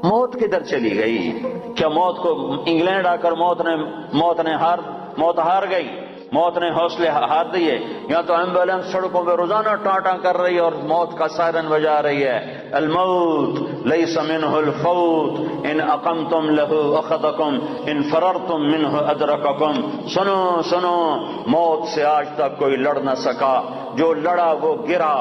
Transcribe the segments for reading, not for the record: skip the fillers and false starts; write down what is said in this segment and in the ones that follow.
موت کدھر چلی گئی؟ کیا موت کو انگلینڈ آ کر موت ہار گئی؟ موت نے حوصلے ہار دیے؟ یا تو ایمبولینس سڑکوں پہ روزانہ ٹاٹا کر رہی ہے اور موت کا سائرن بجا رہی ہے، الموت لیس منہ الفوت ان اقمتم لہ اخذکم ان فررتم منہ ادرککم۔ سنو سنو، موت سے آج تک کوئی لڑ نہ سکا، جو لڑا وہ گرا،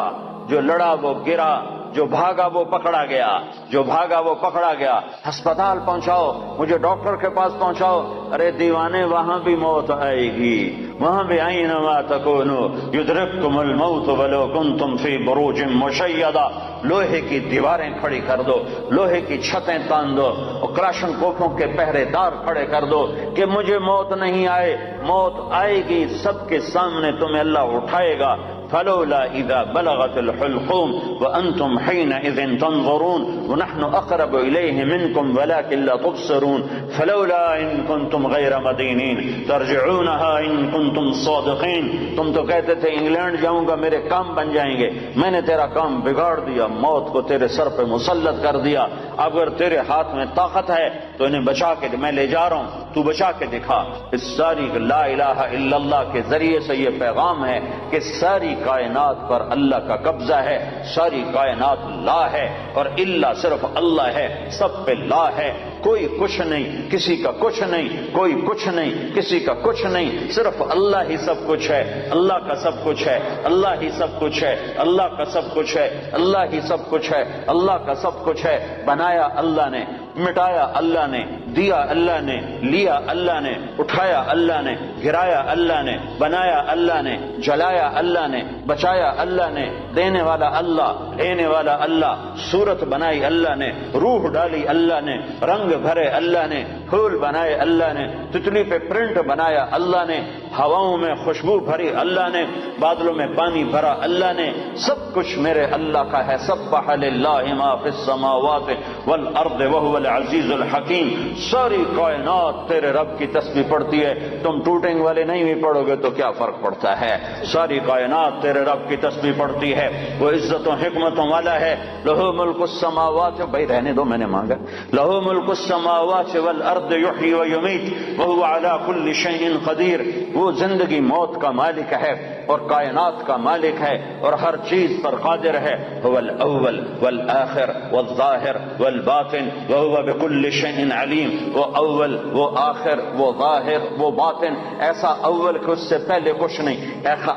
جو لڑا وہ گرا، جو بھاگا وہ پکڑا گیا، جو بھاگا وہ پکڑا گیا۔ ہسپتال پہنچاؤ، مجھے ڈاکٹر کے پاس پہنچاؤ، ارے دیوانے وہاں بھی موت آئے گی، وہاں بھی اینما تکونوا یدرککم الموت ولو کنتم فی بروج مشیدہ۔ لوہے کی دیواریں کھڑی کر دو، لوہے کی چھتیں تان دو اور کراشن کوفوں کے پہرے دار کھڑے کر دو کہ مجھے موت نہیں آئے۔ موت آئے گی، سب کے سامنے تمہیں اللہ اٹھائے گا۔ فلولا اذا بلغت الحلقوم وانتم حينئذ تنظرون ونحن اقرب اليه منكم ولكن لا تبصرون فلولا ان كنتم غير مدينين ترجعونها ان كنتم صادقين۔ تم تو کہتے تھے انگلینڈ جاؤں گا میرے کام بن جائیں گے، میں نے تیرا کام بگاڑ دیا، موت کو تیرے سر پہ مسلط کر دیا۔ اگر تیرے ہاتھ میں طاقت ہے تو انہیں بچا کے، میں لے جا رہا ہوں، تو بچا کے دکھا۔ اس ساری لا الہ الا اللہ کے ذریعے سے یہ پیغام ہے کہ ساری کائنات پر اللہ کا قبضہ ہے، ساری کائنات لا ہے اور اللہ صرف اللہ ہے، سب پہ لا ہے، کوئی کچھ نہیں، کسی کا کچھ نہیں، کوئی کچھ نہیں، کسی کا کچھ نہیں، صرف اللہ ہی سب کچھ ہے، اللہ کا سب کچھ ہے، اللہ ہی سب کچھ ہے، اللہ کا سب کچھ ہے، اللہ ہی سب کچھ ہے، اللہ کا سب کچھ ہے۔ بنایا اللہ نے، مٹایا اللہ نے، دیا اللہ نے، لیا اللہ نے، اٹھایا اللہ نے، گرایا اللہ نے، بنایا اللہ نے، جلایا اللہ نے، بچایا اللہ نے، دینے والا اللہ، لینے والا اللہ، صورت بنائی اللہ نے، روح ڈالی اللہ نے، رنگ بھرے اللہ نے، پھول بنائے اللہ نے، تتلی پہ پرنٹ بنایا اللہ نے، ہواؤں میں خوشبو بھری اللہ نے، بادلوں میں پانی بھرا اللہ نے، سب کچھ میرے اللہ کا ہے۔ سبح للہ ما فی السماوات والارض وهو العزیز الحکیم۔ ساری کائنات تیرے رب کی تسبیح پڑھتی ہے، تم ٹوٹنگ والے نہیں بھی پڑھو گے تو کیا فرق پڑتا ہے؟ ساری کائنات تیرے رب کی تسبیح پڑھتی ہے، وہ عزت و حکمتوں والا ہے۔ لہ ملک السماوات، بھائی رہنے دو، میں نے مانگا، لہ ملک السماوات والارض یحیی و یمیت وهو علی کل شیء قدیر۔ وہ زندگی موت کا مالک ہے اور کائنات کا مالک ہے اور ہر چیز پر قادر ہے۔ هو الاول والآخر والظاہر والباطن وهو بكل شيء علیم۔ وہ اول، وہ آخر، وہ ظاہر، وہ باطن، ایسا اول کہ اس سے پہلے کچھ نہیں،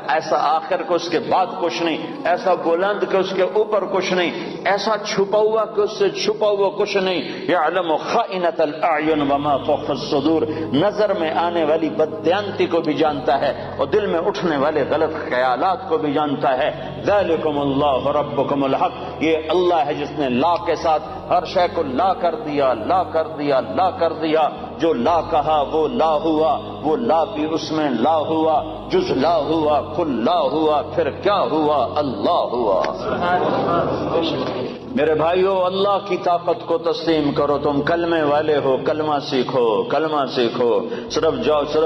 ایسا آخر کہ اس کے بعد کچھ نہیں، ایسا بلند کہ اس کے اوپر کچھ نہیں، ایسا چھپا ہوا کہ اس سے چھپا ہوا کچھ نہیں۔ یعلم خائنۃ الاعین وما تخفی الصدور، نظر میں آنے والی بددیانتی کو بھی جانتا ہے اور دل میں اٹھنے والے غلط خیالات کو بھی جانتا ہے۔ ذالکم اللہ ربکم الحق، یہ اللہ ہے جس نے لا کے ساتھ ہر شے کو لا کر دیا، لا کر دیا، لا کر دیا۔ جو لا کہا وہ لا ہوا، وہ لا بھی اس میں لا ہوا، جز لا ہوا، کل لا ہوا، پھر کیا ہوا؟ اللہ ہوا۔ میرے بھائیو، اللہ کی طاقت کو تسلیم کرو۔ تم کلمے والے ہو، کلمہ سیکھو، کلمہ سیکھو۔ صرف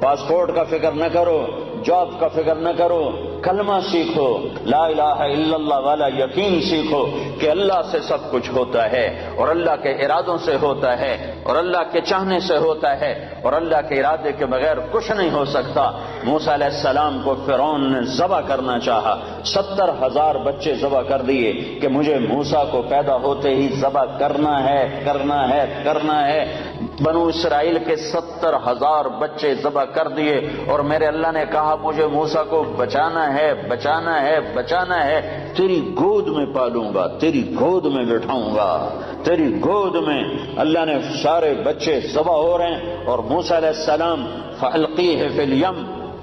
پاسپورٹ کا فکر نہ کرو، جاب کا فکر نہ کرو، کلمہ سیکھو، لا الہ الا اللہ والا یقین سیکھو کہ اللہ سے سب کچھ ہوتا ہے اور اللہ کے ارادوں سے ہوتا ہے اور اللہ کے چاہنے سے ہوتا ہے اور اللہ کے ارادے کے بغیر کچھ نہیں ہو سکتا۔ موسیٰ علیہ السلام کو فرعون نے ذبح کرنا چاہا، 70,000 بچے ذبح کر دیے کہ مجھے موسیٰ کو پیدا ہوتے ہی ذبح کرنا ہے، کرنا ہے، کرنا ہے۔ بنو اسرائیل کے 70,000 بچے ذبح کر دیے اور میرے اللہ نے کہا مجھے موسیٰ کو بچانا ہے، بچانا ہے، بچانا ہے، تیری گود میں پالوں گا، تیری گود میں بٹھاؤں گا، تیری گود میں۔ اللہ نے سارے بچے ذبح ہو رہے ہیں اور موسیٰ علیہ السلام فَأَلْقِيهِ فِي الْيَمِّ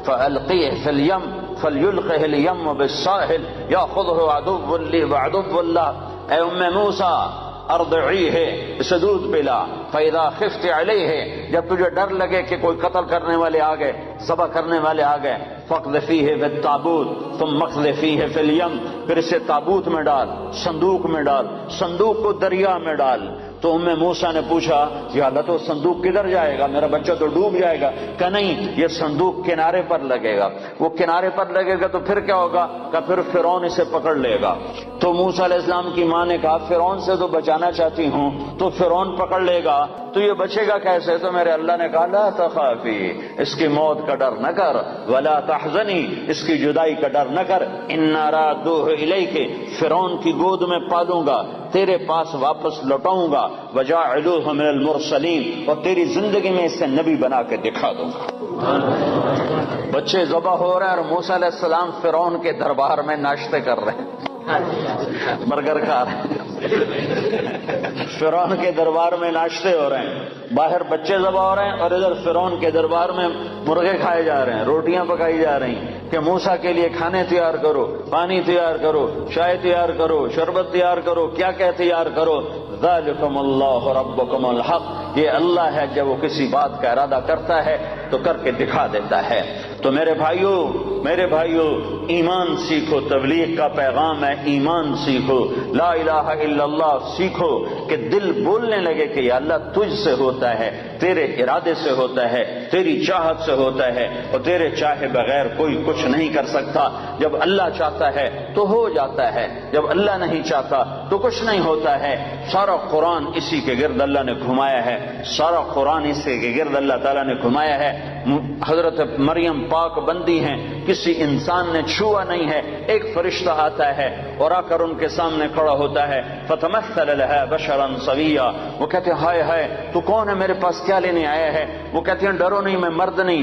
فَأَلْقِيهِ فِي الْيَمِّ فَلْيُلْقِهِ الْيَمُّ بِالسَّاحِلِ يَأْخُذْهُ عَدُوٌّ لِّي وَعَدُوٌّ لَّهُ۔ اے موسیٰ ارضعیہ، اسے دودھ پلا، فَإِذَا خِفْتِ عَلَيْهِ، جب تجھے ڈر لگے کہ کوئی قتل کرنے والے آ گئے، ذبح کرنے والے آ گئے، فَاقْذِفِيهِ فِي التَّابُوتِ ثُمَّ اقْذِفِيهِ فِي الْيَمِّ، پھر اسے تابوت میں ڈال، صندوق میں ڈال، صندوق کو دریا میں ڈال، تو ام موسیٰ نے پوچھا یا اللہ تو صندوق کدھر جائے گا، میرا بچہ تو ڈوب جائے گا. کہ نہیں، یہ صندوق کنارے پر لگے گا. وہ کنارے پر لگے گا تو پھر کیا ہوگا؟ کہ پھر فرعون اسے پکڑ لے گا. تو موسیٰ علیہ السلام کی ماں نے کہا فرعون سے تو بچانا چاہتی ہوں، تو فرعون پکڑ لے گا تو یہ بچے گا کیسے؟ تو میرے اللہ نے کہا لا تخافی، اس کی موت کا ڈر نہ کر، ولا تحزنی، اس کی جدائی کا ڈر نہ کر، انا رادوہ الیک، فرعون کی گود میں پالوں گا، تیرے پاس واپس لوٹاؤں گا، وجاعلوہ من المرسلین، اور تیری زندگی میں اسے نبی بنا کے دکھا دوں گا. بچے ذبح ہو رہے ہیں اور موسیٰ علیہ السلام فرعون کے دربار میں ناشتے کر رہے ہیں، برگر کھا رہے ہیں. فرعون کے دربار میں ناشتے ہو رہے ہیں، باہر بچے ذبح ہو رہے ہیں اور ادھر فرعون کے دربار میں مرغے کھائے جا رہے ہیں، روٹیاں پکائی جا رہی ہیں کہ موسیٰ کے لیے کھانے تیار کرو، پانی تیار کرو، چائے تیار کرو، شربت تیار کرو، کیا کیا تیار کرو. ذالکم اللہ ربکم الحق، یہ اللہ ہے جب وہ کسی بات کا ارادہ کرتا ہے تو کر کے دکھا دیتا ہے. تو میرے بھائیوں ایمان سیکھو، تبلیغ کا پیغام ہے ایمان سیکھو، لا الہ الا اللہ سیکھو کہ دل بولنے لگے کہ یا اللہ تجھ سے ہوتا ہے، تیرے ارادے سے ہوتا ہے، تیری چاہت سے ہوتا ہے، اور تیرے چاہے بغیر کوئی کچھ نہیں کر سکتا. جب اللہ چاہتا ہے تو ہو جاتا ہے، جب اللہ نہیں چاہتا تو کچھ نہیں ہوتا ہے. سارا قرآن اسی کے گرد اللہ نے گھمایا ہے، سارا قرآن اسی کے گرد اللہ تعالیٰ نے گھمایا ہے. حضرت مریم پاک بندی ہیں، کسی انسان نے چھوا نہیں ہے. ایک فرشتہ آتا ہے اور آ کر ان کے سامنے کھڑا ہوتا ہے، فتمثل لها بشرا سویا، وہ کہتے ہیں ہائے ہائے تو کون ہے، میرے پاس کیا لینے آیا ہے؟ وہ کہتے ہیں ڈرو نہیں، میں مرد نہیں،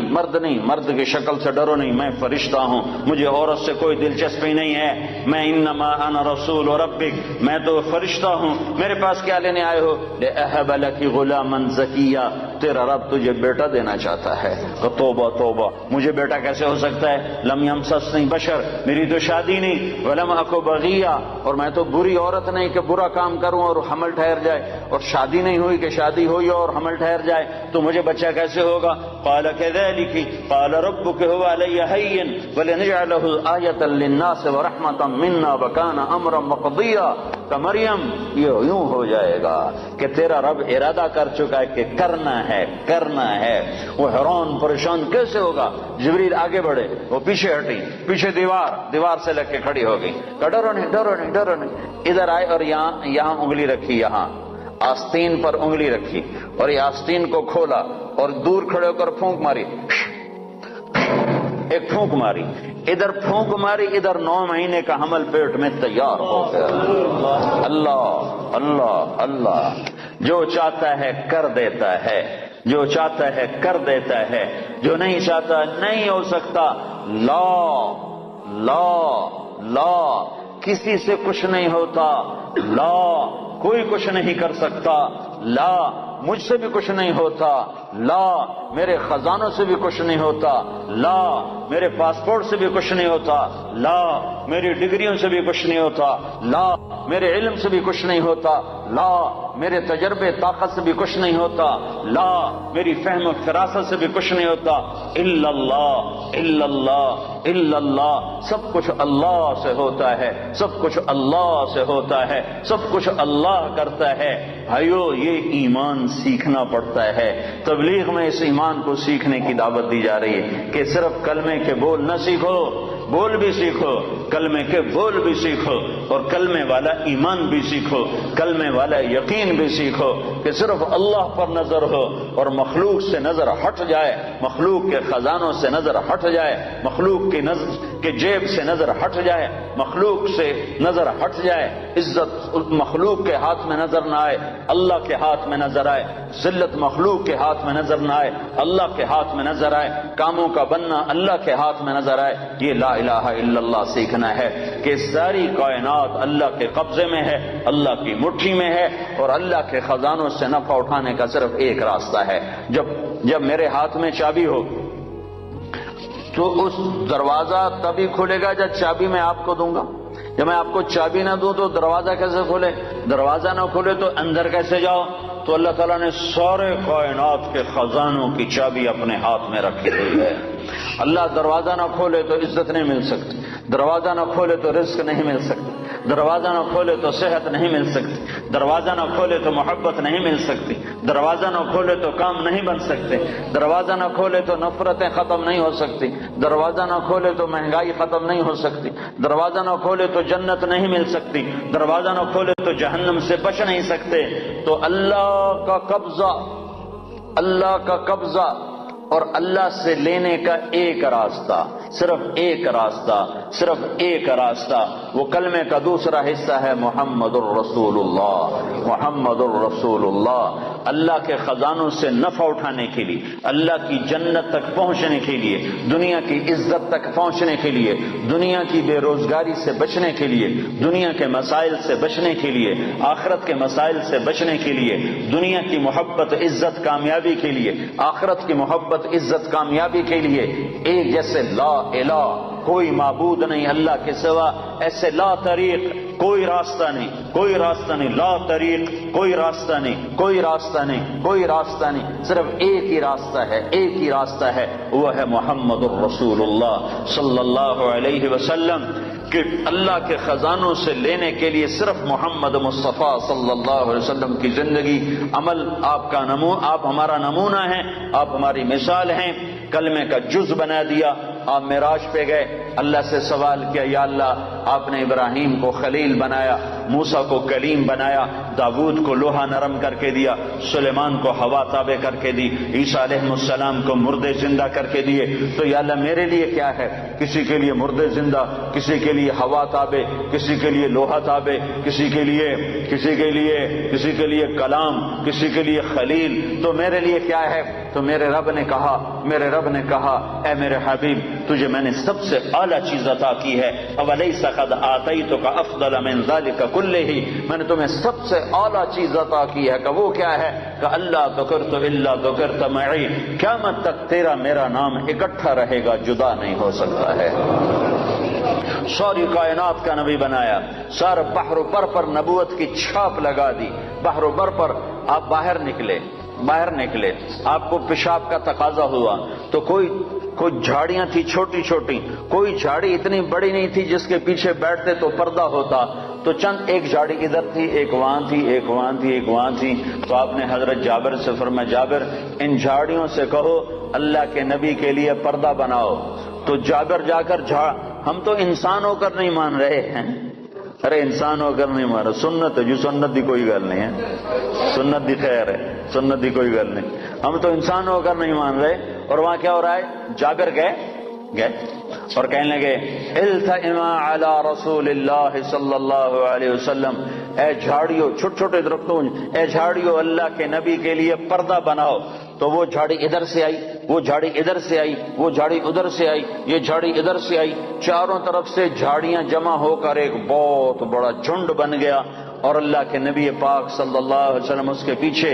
مرد کی شکل سے ڈرو نہیں، میں فرشتہ ہوں، مجھے عورت سے کوئی دلچسپی نہیں ہے، میں انما انا رسول ربک، میں تو فرشتہ ہوں، میرے پاس کیا لینے آئے ہو؟ لأہب لک غلاما زکیا، تیرا رب تجھے بیٹا دینا چاہتا ہے. توبہ توبہ، مجھے بیٹا کیسے ہو سکتا ہے؟ لم یمسسنی بشر، میری تو شادی نہیں، ولم اکو بغیہ، اور میں تو بری عورت نہیں کہ برا کام کروں اور حمل ٹھہر جائے، اور شادی نہیں ہوئی کہ شادی ہوئی اور حمل ٹھہر جائے، تو مجھے بچہ کیسے ہوگا؟ قال كذلك قال ربك هو علي هين ولنجعله آية للناس ورحمة منا وكان امرا مقضيا. کہ مریم یہ یوں ہو جائے گا کہ تیرا رب ارادہ کر چکا ہے کہ کرنا ہے. وہ حیران پریشان کیسے ہوگا؟ جبریل آگے بڑھے، وہ پیچھے ہٹی، پیچھے دیوار سے لگ کے کھڑی ہو گئی. ڈرو نہیں. ادھر آئے اور یہاں انگلی رکھی، یہاں آستین پر انگلی رکھی اور یہ آستین کو کھولا اور دور کھڑے ہو کر پھونک ماری، ایک پھونک ماری، ادھر پھونک ماری، ادھر 9 مہینے کا حمل پیٹ میں تیار ہو گیا. اللہ اللہ اللہ، جو چاہتا ہے کر دیتا ہے، جو چاہتا ہے کر دیتا ہے، جو نہیں چاہتا نہیں ہو سکتا. لا کسی سے کچھ نہیں ہوتا، لا کوئی کچھ نہیں کر سکتا، لا مجھ سے بھی کچھ نہیں ہوتا، لا میرے خزانوں سے بھی کچھ نہیں ہوتا، لا میرے پاسپورٹ سے بھی کچھ نہیں ہوتا، لا میری ڈگریوں سے بھی کچھ نہیں ہوتا، لا میرے علم سے بھی کچھ نہیں ہوتا، لا میرے تجربے طاقت سے بھی کچھ نہیں ہوتا، لا میری فہم و فراست سے بھی کچھ نہیں ہوتا. الا اللہ الا اللہ الا اللہ، سب کچھ اللہ سے ہوتا ہے، سب کچھ اللہ سے ہوتا ہے، سب کچھ اللہ کرتا ہے. بھائیو یہ ایمان سیکھنا پڑتا ہے. تبلیغ میں اس ایمان کو سیکھنے کی دعوت دی جا رہی ہے کہ صرف کلمے کے بول نہ سیکھو، بول بھی سیکھو، کلمے کے بول بھی سیکھو، اور کلمے والا ایمان بھی سیکھو، کلمے والا یقین بھی سیکھو کہ صرف اللہ پر نظر ہو اور مخلوق سے نظر ہٹ جائے، مخلوق کے خزانوں سے نظر ہٹ جائے، مخلوق کی کے جیب سے نظر ہٹ جائے، مخلوق سے نظر ہٹ جائے، عزت مخلوق کے ہاتھ میں نظر نہ آئے، اللہ کے ہاتھ میں نظر آئے، ذلت مخلوق کے ہاتھ میں نظر نہ آئے، اللہ کے ہاتھ میں نظر آئے، کاموں کا بننا اللہ کے ہاتھ میں نظر آئے. یہ لا الہ الا اللہ سیکھنا ہے کہ ساری کائنات اللہ کے قبضے میں ہے، اللہ کی مٹھی میں ہے، اور اللہ کے خزانوں سے نفع اٹھانے کا صرف ایک راستہ ہے. جب میرے ہاتھ میں چابی ہو تو اس دروازہ تبھی کھلے گا جب چابی میں آپ کو دوں گا. جب میں آپ کو چابی نہ دوں تو دروازہ کیسے کھلے؟ دروازہ نہ کھلے تو اندر کیسے جاؤ؟ تو اللہ تعالیٰ نے سارے کائنات کے خزانوں کی چابی اپنے ہاتھ میں رکھی ہوئی ہے. اللہ دروازہ نہ کھولے تو عزت نہیں مل سکتی، دروازہ نہ کھولے تو رزق نہیں مل سکتا، دروازہ نہ کھولے تو صحت نہیں مل سکتی، دروازہ نہ کھولے تو محبت نہیں مل سکتی، دروازہ نہ کھولے تو کام نہیں بن سکتے، دروازہ نہ کھولے تو نفرتیں ختم نہیں ہو سکتی، دروازہ نہ کھولے تو مہنگائی ختم نہیں ہو سکتی، دروازہ نہ کھولے تو جنت نہیں مل سکتی، دروازہ نہ کھولے تو جہنم سے بچ نہیں سکتے۔ تو اللہ کا قبضہ اور اللہ سے لینے کا ایک راستہ، صرف ایک راستہ، صرف ایک راستہ، وہ کلمے کا دوسرا حصہ ہے محمد الرسول اللہ، محمد الرسول اللہ۔ اللہ کے خزانوں سے نفع اٹھانے کے لیے، اللہ کی جنت تک پہنچنے کے لیے، دنیا کی عزت تک پہنچنے کے لیے، دنیا کی بے روزگاری سے بچنے کے لیے، دنیا کے مسائل سے بچنے کے لیے، آخرت کے مسائل سے بچنے کے لیے، دنیا کی محبت عزت کامیابی کے لیے، آخرت کی محبت عزت کامیابی کے لیے، ایک جیسے لا الہ، کوئی معبود نہیں اللہ کے سوا، ایسے لا طریق، کوئی راستہ نہیں، کوئی راستہ نہیں، لا طریق، کوئی راستہ نہیں، کوئی راستہ نہیں، کوئی راستہ نہیں، صرف ایک ہی راستہ ہے، ایک ہی راستہ ہے، وہ ہے محمد الرسول اللہ صلی اللہ علیہ وسلم۔ کہ اللہ کے خزانوں سے لینے کے لیے صرف محمد مصطفیٰ صلی اللہ علیہ وسلم کی زندگی، عمل، آپ ہمارا نمونہ ہیں، آپ ہماری مثال ہیں۔ کلمے کا جز بنا دیا، آپ معراج پہ گئے، اللہ سے سوال کیا، یا اللہ آپ نے ابراہیم کو خلیل بنایا، موسیٰ کو کلیم بنایا، داود کو لوہا نرم کر کے دیا، سلیمان کو ہوا تابع کر کے دی، عیسیٰ علیہ السلام کو مردے زندہ کر کے دیے، تو یا اللہ میرے لیے کیا ہے؟ کسی کے لیے مردے زندہ، کسی کے لیے ہوا تابع، کسی کے لیے لوہا تابع، کسی کے لیے کلام، کسی کے لیے خلیل، تو میرے لیے کیا ہے؟ تو میرے رب نے کہا اے میرے حبیب، تجھے میں نے سب سے اعلیٰ چیز عطا کی ہے، اولیس قد آتیتک افضل من ذلک کلہ، میں نے تمہیں سب سے اعلیٰ چیز عطا کی ہے، کہ وہ کیا ہے؟ کہ اللہ ذکرت الا ذکرت معی، قیامت تک تیرا میرا نام اکٹھا رہے گا، جدا نہیں ہو سکتا ہے۔ ساری کائنات کا نبی بنایا، سارے بحر و بر پر نبوت کی چھاپ لگا دی، بحر و بر پر آپ باہر نکلے، آپ کو پیشاب کا تقاضا ہوا تو کوئی جھاڑیاں تھی چھوٹی چھوٹی، کوئی جھاڑی اتنی بڑی نہیں تھی جس کے پیچھے بیٹھتے تو پردہ ہوتا، تو چند ایک جھاڑی ادھر تھی، ایک وہاں تھی، ایک وہاں تھی، ایک وہاں تھی، تو آپ نے حضرت جابر سے فرمایا، جابر ان جھاڑیوں سے کہو اللہ کے نبی کے لیے پردہ بناؤ، تو جابر جا کر ہم تو انسان ہو کر نہیں مان رہے ہیں، ارے انسان ہو کر نہیں مان رہے، سنت ہے جو سنت دی کوئی گل نہیں ہے، سنت دی خیر ہے، سنت دی کوئی گل نہیں، ہم تو انسان ہو کر نہیں مان رہے۔ اور وہاں کیا ہو رہا ہے؟ جابر گئے اور کہنے لگے التئما علی رسول اللہ صلی اللہ علیہ وسلم، اے جھاڑیوں، چھوٹے چھوٹے درختوں، اے جھاڑیوں اللہ کے نبی کے لیے پردہ بناؤ، تو وہ جھاڑی ادھر سے آئی، وہ جھاڑی ادھر سے آئی، وہ جھاڑی ادھر سے آئی، یہ جھاڑی ادھر سے آئی، چاروں طرف سے جھاڑیاں جمع ہو کر ایک بہت بڑا جھنڈ بن گیا، اور اللہ کے نبی پاک صلی اللہ علیہ وسلم اس کے پیچھے،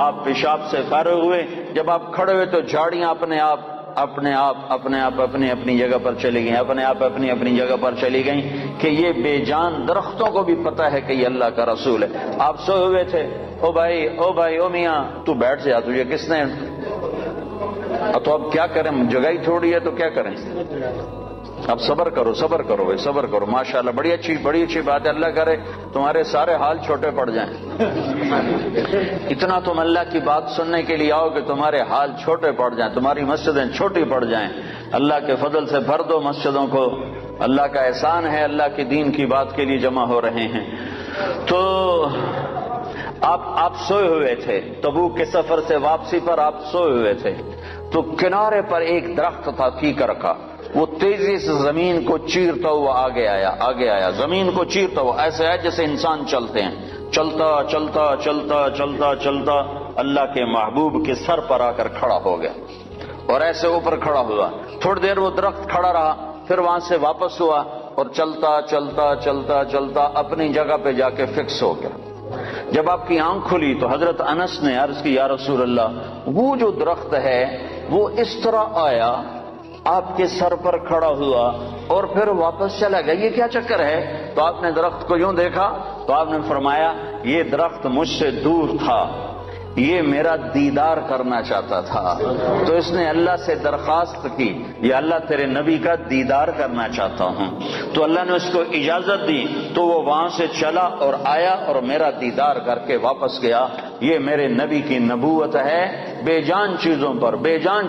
آپ پیشاب سے فارغ ہوئے، جب آپ کھڑے ہوئے تو جھاڑیاں اپنے آپ اپنی جگہ پر چلی گئیں، اپنی جگہ پر چلی گئیں، کہ یہ بے جان درختوں کو بھی پتہ ہے کہ یہ اللہ کا رسول ہے۔ آپ سوئے ہوئے تھے، او بھائی او میاں تو بیٹھ جا، تجھے کس نے، تو اب کیا کریں، جگہ ہی تھوڑی ہے تو کیا کریں، اب صبر کرو بھائی، صبر کرو، ماشاءاللہ بڑی اچھی بات ہے، اللہ کرے تمہارے سارے حال چھوٹے پڑ جائیں، اتنا تم اللہ کی بات سننے کے لیے آؤ کہ تمہارے حال چھوٹے پڑ جائیں، تمہاری مسجدیں چھوٹی پڑ جائیں، اللہ کے فضل سے بھر دو مسجدوں کو، اللہ کا احسان ہے، اللہ کے دین کی بات کے لیے جمع ہو رہے ہیں۔ تو آپ سوئے ہوئے تھے، تبوک کے سفر سے واپسی پر آپ سوئے ہوئے تھے، تو کنارے پر ایک درخت تھا کیکر کا، وہ تیزی سے زمین کو چیرتا ہوا آگے آیا، زمین کو چیرتا ہوا، ایسے ہے جیسے انسان چلتے ہیں، چلتا اللہ کے محبوب کے سر پر آ کر کھڑا ہو گیا، اور ایسے اوپر کھڑا ہوا، تھوڑی دیر وہ درخت کھڑا رہا، پھر وہاں سے واپس ہوا، اور چلتا اپنی جگہ پہ جا کے فکس ہو گیا۔ جب آپ کی آنکھ کھلی تو حضرت انس نے عرض کی، یا رسول اللہ، وہ جو درخت ہے وہ اس طرح آیا، آپ کے سر پر کھڑا ہوا اور پھر واپس چلا گیا، یہ کیا چکر ہے؟ تو آپ نے درخت کو یوں دیکھا تو آپ نے فرمایا، یہ درخت مجھ سے دور تھا، یہ میرا دیدار کرنا چاہتا تھا، تو اس نے اللہ سے درخواست کی یا اللہ تیرے نبی کا دیدار کرنا چاہتا ہوں، تو اللہ نے اس کو اجازت دی، تو وہ وہاں سے چلا اور آیا اور میرا دیدار کر کے واپس گیا۔ یہ میرے نبی کی نبوت ہے۔ بے جان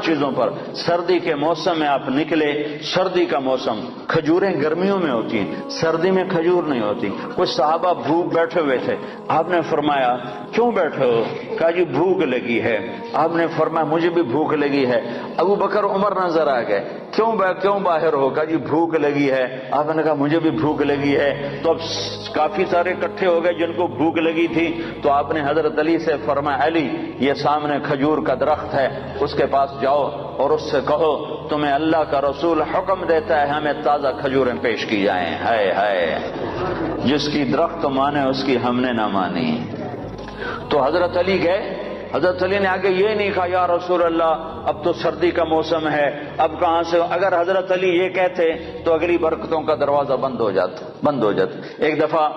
چیزوں پر سردی کے موسم میں آپ نکلے، سردی کا موسم، کھجوریں گرمیوں میں ہوتی ہیں، سردی میں کھجور نہیں ہوتی۔ کچھ صحابہ بھوک بیٹھے ہوئے تھے، آپ نے فرمایا کیوں بیٹھے ہو؟ کہا جی بھوک لگی ہے۔ آپ نے فرمایا مجھے بھی بھوک لگی ہے۔ ابو بکر عمر نظر آ گئے، کیوں باہر ہو؟ کہا جی بھوک لگی ہے۔ آپ نے کہا مجھے بھی بھوک لگی ہے۔ تو اب کافی سارے اکٹھے ہو گئے جن کو بھوک لگی تھی، تو آپ نے حضرت علی سے فرمایا علی یہ سامنے کھجور کا درخت ہے، اس کے پاس جاؤ اور اس سے کہو تمہیں اللہ کا رسول حکم دیتا ہے ہمیں تازہ کھجوریں پیش کی جائیں۔ ہائے ہائے، جس کی درخت مانے اس کی ہم نے نہ مانی۔ تو حضرت علی گئے، حضرت علی نے آگے یہ نہیں کہا یا رسول اللہ اب تو سردی کا موسم ہے، اب کہاں سے؟ اگر حضرت علی یہ کہتے تو اگلی برکتوں کا دروازہ بند ہو جاتا۔ ایک دفعہ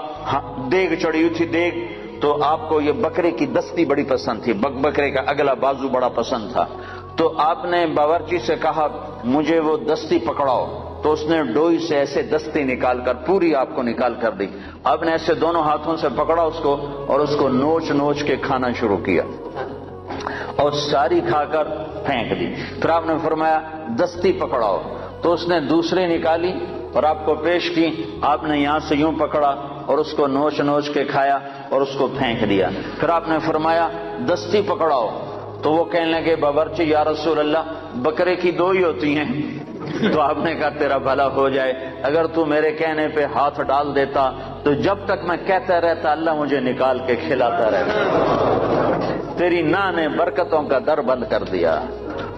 دیگ چڑھی ہوئی تھی، دیگ تو آپ کو یہ بکرے کی دستی بڑی پسند تھی، بکرے کا اگلا بازو بڑا پسند تھا، تو آپ نے باورچی سے کہا مجھے وہ دستی پکڑاؤ، تو اس نے ڈوئی سے ایسے دستی نکال کر پوری آپ کو نکال کر دی۔ آپ نے ایسے دونوں ہاتھوں سے پکڑا اس کو اور اس کو نوچ کے کھانا شروع کیا اور ساری کھا کر پھینک دی۔ پھر آپ نے فرمایا دستی پکڑاؤ، تو اس نے دوسری نکالی اور آپ کو پیش کی۔ آپ نے یہاں سے یوں پکڑا اور اس کو نوچ کے کھایا اور اس کو پھینک دیا۔ پھر آپ نے فرمایا دستی پکڑاؤ، تو وہ کہنے لگے باورچی یا رسول اللہ بکرے کی دو ہی ہوتی ہیں۔ تو آپ نے کہا تیرا بھلا ہو جائے، اگر تو میرے کہنے پہ ہاتھ ڈال دیتا تو جب تک میں کہتا رہتا اللہ مجھے نکال کے کھلاتا رہتا۔ تیری نا نے برکتوں کا در بند کر دیا۔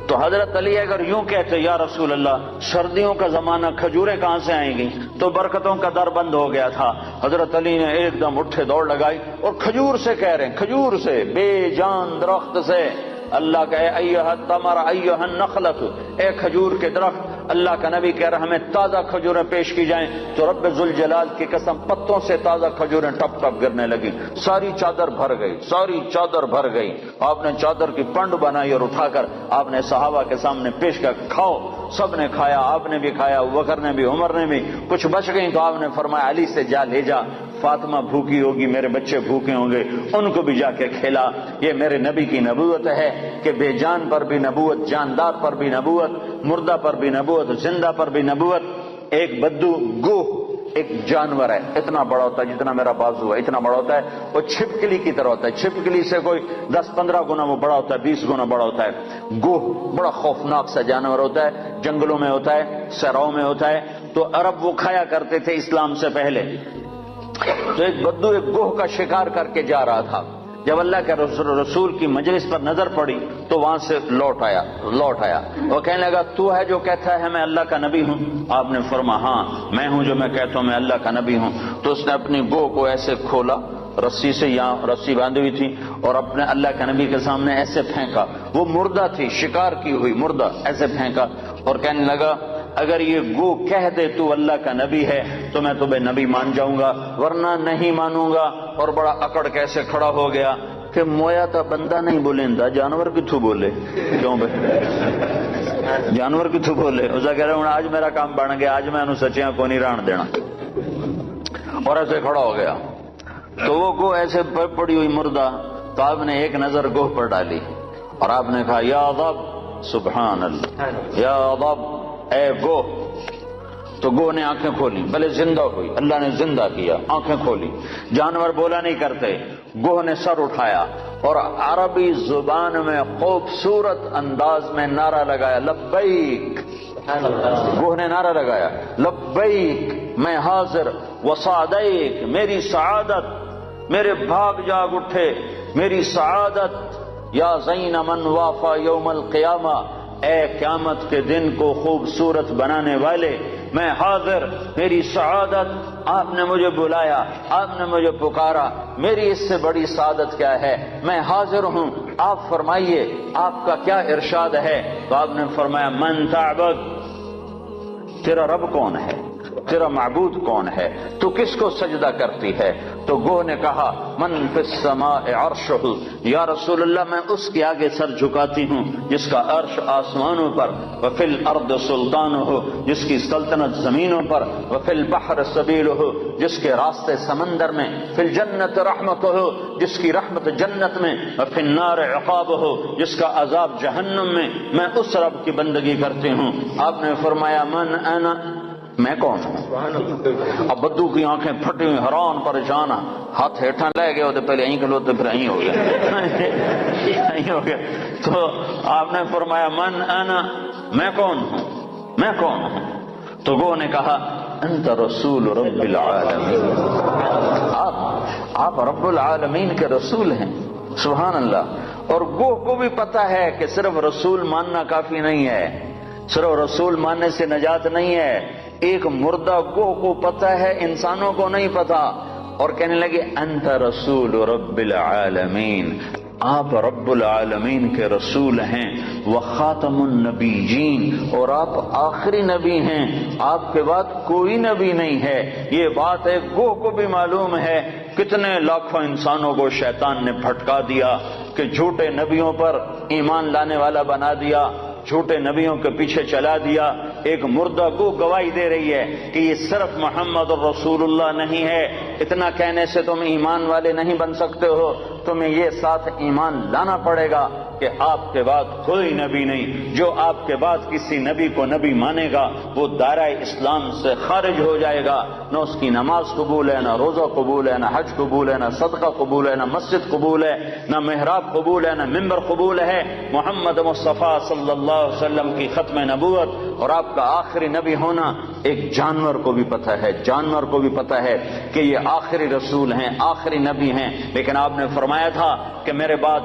تو حضرت علی اگر یوں کہتے یا رسول اللہ سردیوں کا زمانہ کھجوریں کہاں سے آئیں گی، تو برکتوں کا در بند ہو گیا تھا۔ حضرت علی نے ایک دم اٹھے دوڑ لگائی اور کھجور سے کہہ رہے ہیں، کھجور سے، بے جان درخت سے اللہ کا ایھا التمر ایھا النخلۃ، اے کھجور کے درخت، اللہ کا نبی کہہ رہا ہمیں تازہ کھجوریں پیش کی جائیں، تو رب ذوالجلال کی قسم پتوں سے تازہ کھجوریں ٹپ ٹپ گرنے لگی، ساری چادر بھر گئی۔ آپ نے چادر کی پنڈ بنائی اور اٹھا کر آپ نے صحابہ کے سامنے پیش کیا، کھاؤ۔ سب نے کھایا، آپ نے بھی کھایا، ابوبکر نے بھی، عمر نے بھی۔ کچھ بچ گئی تو آپ نے فرمایا علی سے جا لے جا، فاطمہ بھوکی ہوگی، میرے بچے بھوکے ہوں گے، ان کو بھی جا کے کھلا۔ یہ میرے نبی کی نبوت ہے کہ بے جان پر بھی نبوت، جاندار پر بھی نبوت، مردہ پر بھی نبوت، زندہ پر بھی نبوت۔ ایک بدو گوہ ایک جانور ہے، اتنا بڑا ہوتا ہے جتنا میرا بازو ہے، اتنا بڑا ہوتا ہے، وہ چھپکلی کی طرح ہوتا ہے، چھپکلی سے کوئی 10-15 گنا وہ بڑا ہوتا ہے، 20 گنا بڑا ہوتا ہے۔ گوہ بڑا خوفناک سا جانور ہوتا ہے، جنگلوں میں ہوتا ہے، صحراؤں میں ہوتا ہے۔ تو عرب وہ کھایا کرتے تھے اسلام سے پہلے۔ تو ایک بدو ایک گوہ کا شکار کر کے جا رہا تھا، جب اللہ کے رسول کی مجلس پر نظر پڑی تو وہاں سے لوٹ آیا۔ وہ کہنے لگا تو ہے جو کہتا ہے میں اللہ کا نبی ہوں؟ آپ نے فرمایا ہاں میں ہوں جو میں کہتا ہوں میں اللہ کا نبی ہوں۔ تو اس نے اپنی گوہ کو ایسے کھولا، رسی سے، یہاں رسی باندھی ہوئی تھی، اور اپنے اللہ کے نبی کے سامنے ایسے پھینکا۔ وہ مردہ تھی، شکار کی ہوئی مردہ، ایسے پھینکا اور کہنے لگا اگر یہ گو کہہ دے تو اللہ کا نبی ہے تو میں تمہیں نبی مان جاؤں گا، ورنہ نہیں مانوں گا۔ اور بڑا اکڑ کیسے کھڑا ہو گیا کہ مویا تا بندہ نہیں بولیندا، جانور کتھوں بولے؟ کیوں بھائی جانور کتھوں بولے؟ اس کہہ رہے ہوں آج میرا کام بن گیا، آج میں انہوں سچیاں کو نہیں ران دینا، اور ایسے کھڑا ہو گیا۔ تو وہ گو ایسے پڑی ہوئی مردہ، تو آپ نے ایک نظر گوہ پر ڈالی اور آپ نے کہا یا ضب، سبحان اللہ، یا ضب، اے گو۔ تو گو نے آنکھیں کھولی، بھلے زندہ ہوئی، اللہ نے زندہ کیا، آنکھیں کھولی۔ جانور بولا نہیں کرتے، گوہ نے سر اٹھایا اور عربی زبان میں خوبصورت انداز میں نعرہ لگایا لبیک۔ گوہ نے نعرہ لگایا لبیک، میں حاضر، وسعدیک، میری سعادت، میرے بھاگ جاگ اٹھے میری سعادت، یا زین من وافا یوم القیامہ، اے قیامت کے دن کو خوبصورت بنانے والے، میں حاضر، میری سعادت، آپ نے مجھے بلایا، آپ نے مجھے پکارا، میری اس سے بڑی سعادت کیا ہے، میں حاضر ہوں، آپ فرمائیے آپ کا کیا ارشاد ہے؟ تو آپ نے فرمایا من تعبد، تیرا رب کون ہے؟ تیرا معبود کون ہے؟ تو کس کو سجدہ کرتی ہے؟ تو گوہ نے کہا من فی السماء عرشہ، یا رسول اللہ میں اس کے آگے سر جھکاتی ہوں جس کا عرش آسمانوں پر، وفی الارض سلطانہ، جس کی سلطنت زمینوں پر، وفی البحر سبیلہ، جس کے راستے سمندر میں، فی الجنت رحمتہ، جس کی رحمت جنت میں، وفی النار عقابہ، جس کا عذاب جہنم میں اس رب کی بندگی کرتی ہوں۔ آپ نے فرمایا من انا، میں کون ہوں؟ اب بدو کی آنکھیں پھٹی ہوئی، حیران پریشان، ہاتھ ہیٹھاں لے گئے ہوتے، پہلے یہیں کلو تو پھر یہیں ہو گیا تو آپ نے فرمایا من انا، میں کون ہوں، میں کون ہوں؟ تو وہ نے کہا انت رسول رب العالمین، آپ رب العالمین کے رسول ہیں۔ سبحان اللہ۔ اور گوہ کو بھی پتا ہے کہ صرف رسول ماننا کافی نہیں ہے، صرف رسول ماننے سے نجات نہیں ہے۔ ایک مردہ گوہ کو پتا ہے، انسانوں کو نہیں پتا، اور کہنے لگے انت رسول رب العالمین، آپ رب العالمین کے رسول ہیں، وخاتم النبیین، اور آپ آخری نبی ہیں، آپ کے بعد کوئی نبی نہیں ہے۔ یہ بات ایک گوہ کو بھی معلوم ہے۔ کتنے لاکھوں انسانوں کو شیطان نے بھٹکا دیا کہ جھوٹے نبیوں پر ایمان لانے والا بنا دیا، جھوٹے نبیوں کے پیچھے چلا دیا۔ ایک مردہ گو گواہی دے رہی ہے کہ یہ صرف محمد الرسول اللہ نہیں ہے، اتنا کہنے سے تم ایمان والے نہیں بن سکتے ہو، تمہیں یہ ساتھ ایمان لانا پڑے گا کہ آپ کے بعد کوئی نبی نہیں۔ جو آپ کے بعد کسی نبی کو نبی مانے گا وہ دائرہ اسلام سے خارج ہو جائے گا، نہ اس کی نماز قبول ہے، نہ روزہ قبول ہے، نہ حج قبول ہے، نہ صدقہ قبول ہے، نہ مسجد قبول ہے، نہ محراب قبول ہے، نہ ممبر قبول ہے۔ محمد مصطفیٰ صلی اللہ علیہ وسلم کی ختم نبوت اور آپ کا آخری نبی ہونا ایک جانور کو بھی پتہ ہے، جانور کو بھی پتہ ہے کہ یہ آخری رسول ہیں، آخری نبی ہیں۔ لیکن آپ نے فرمایا تھا کہ میرے بعد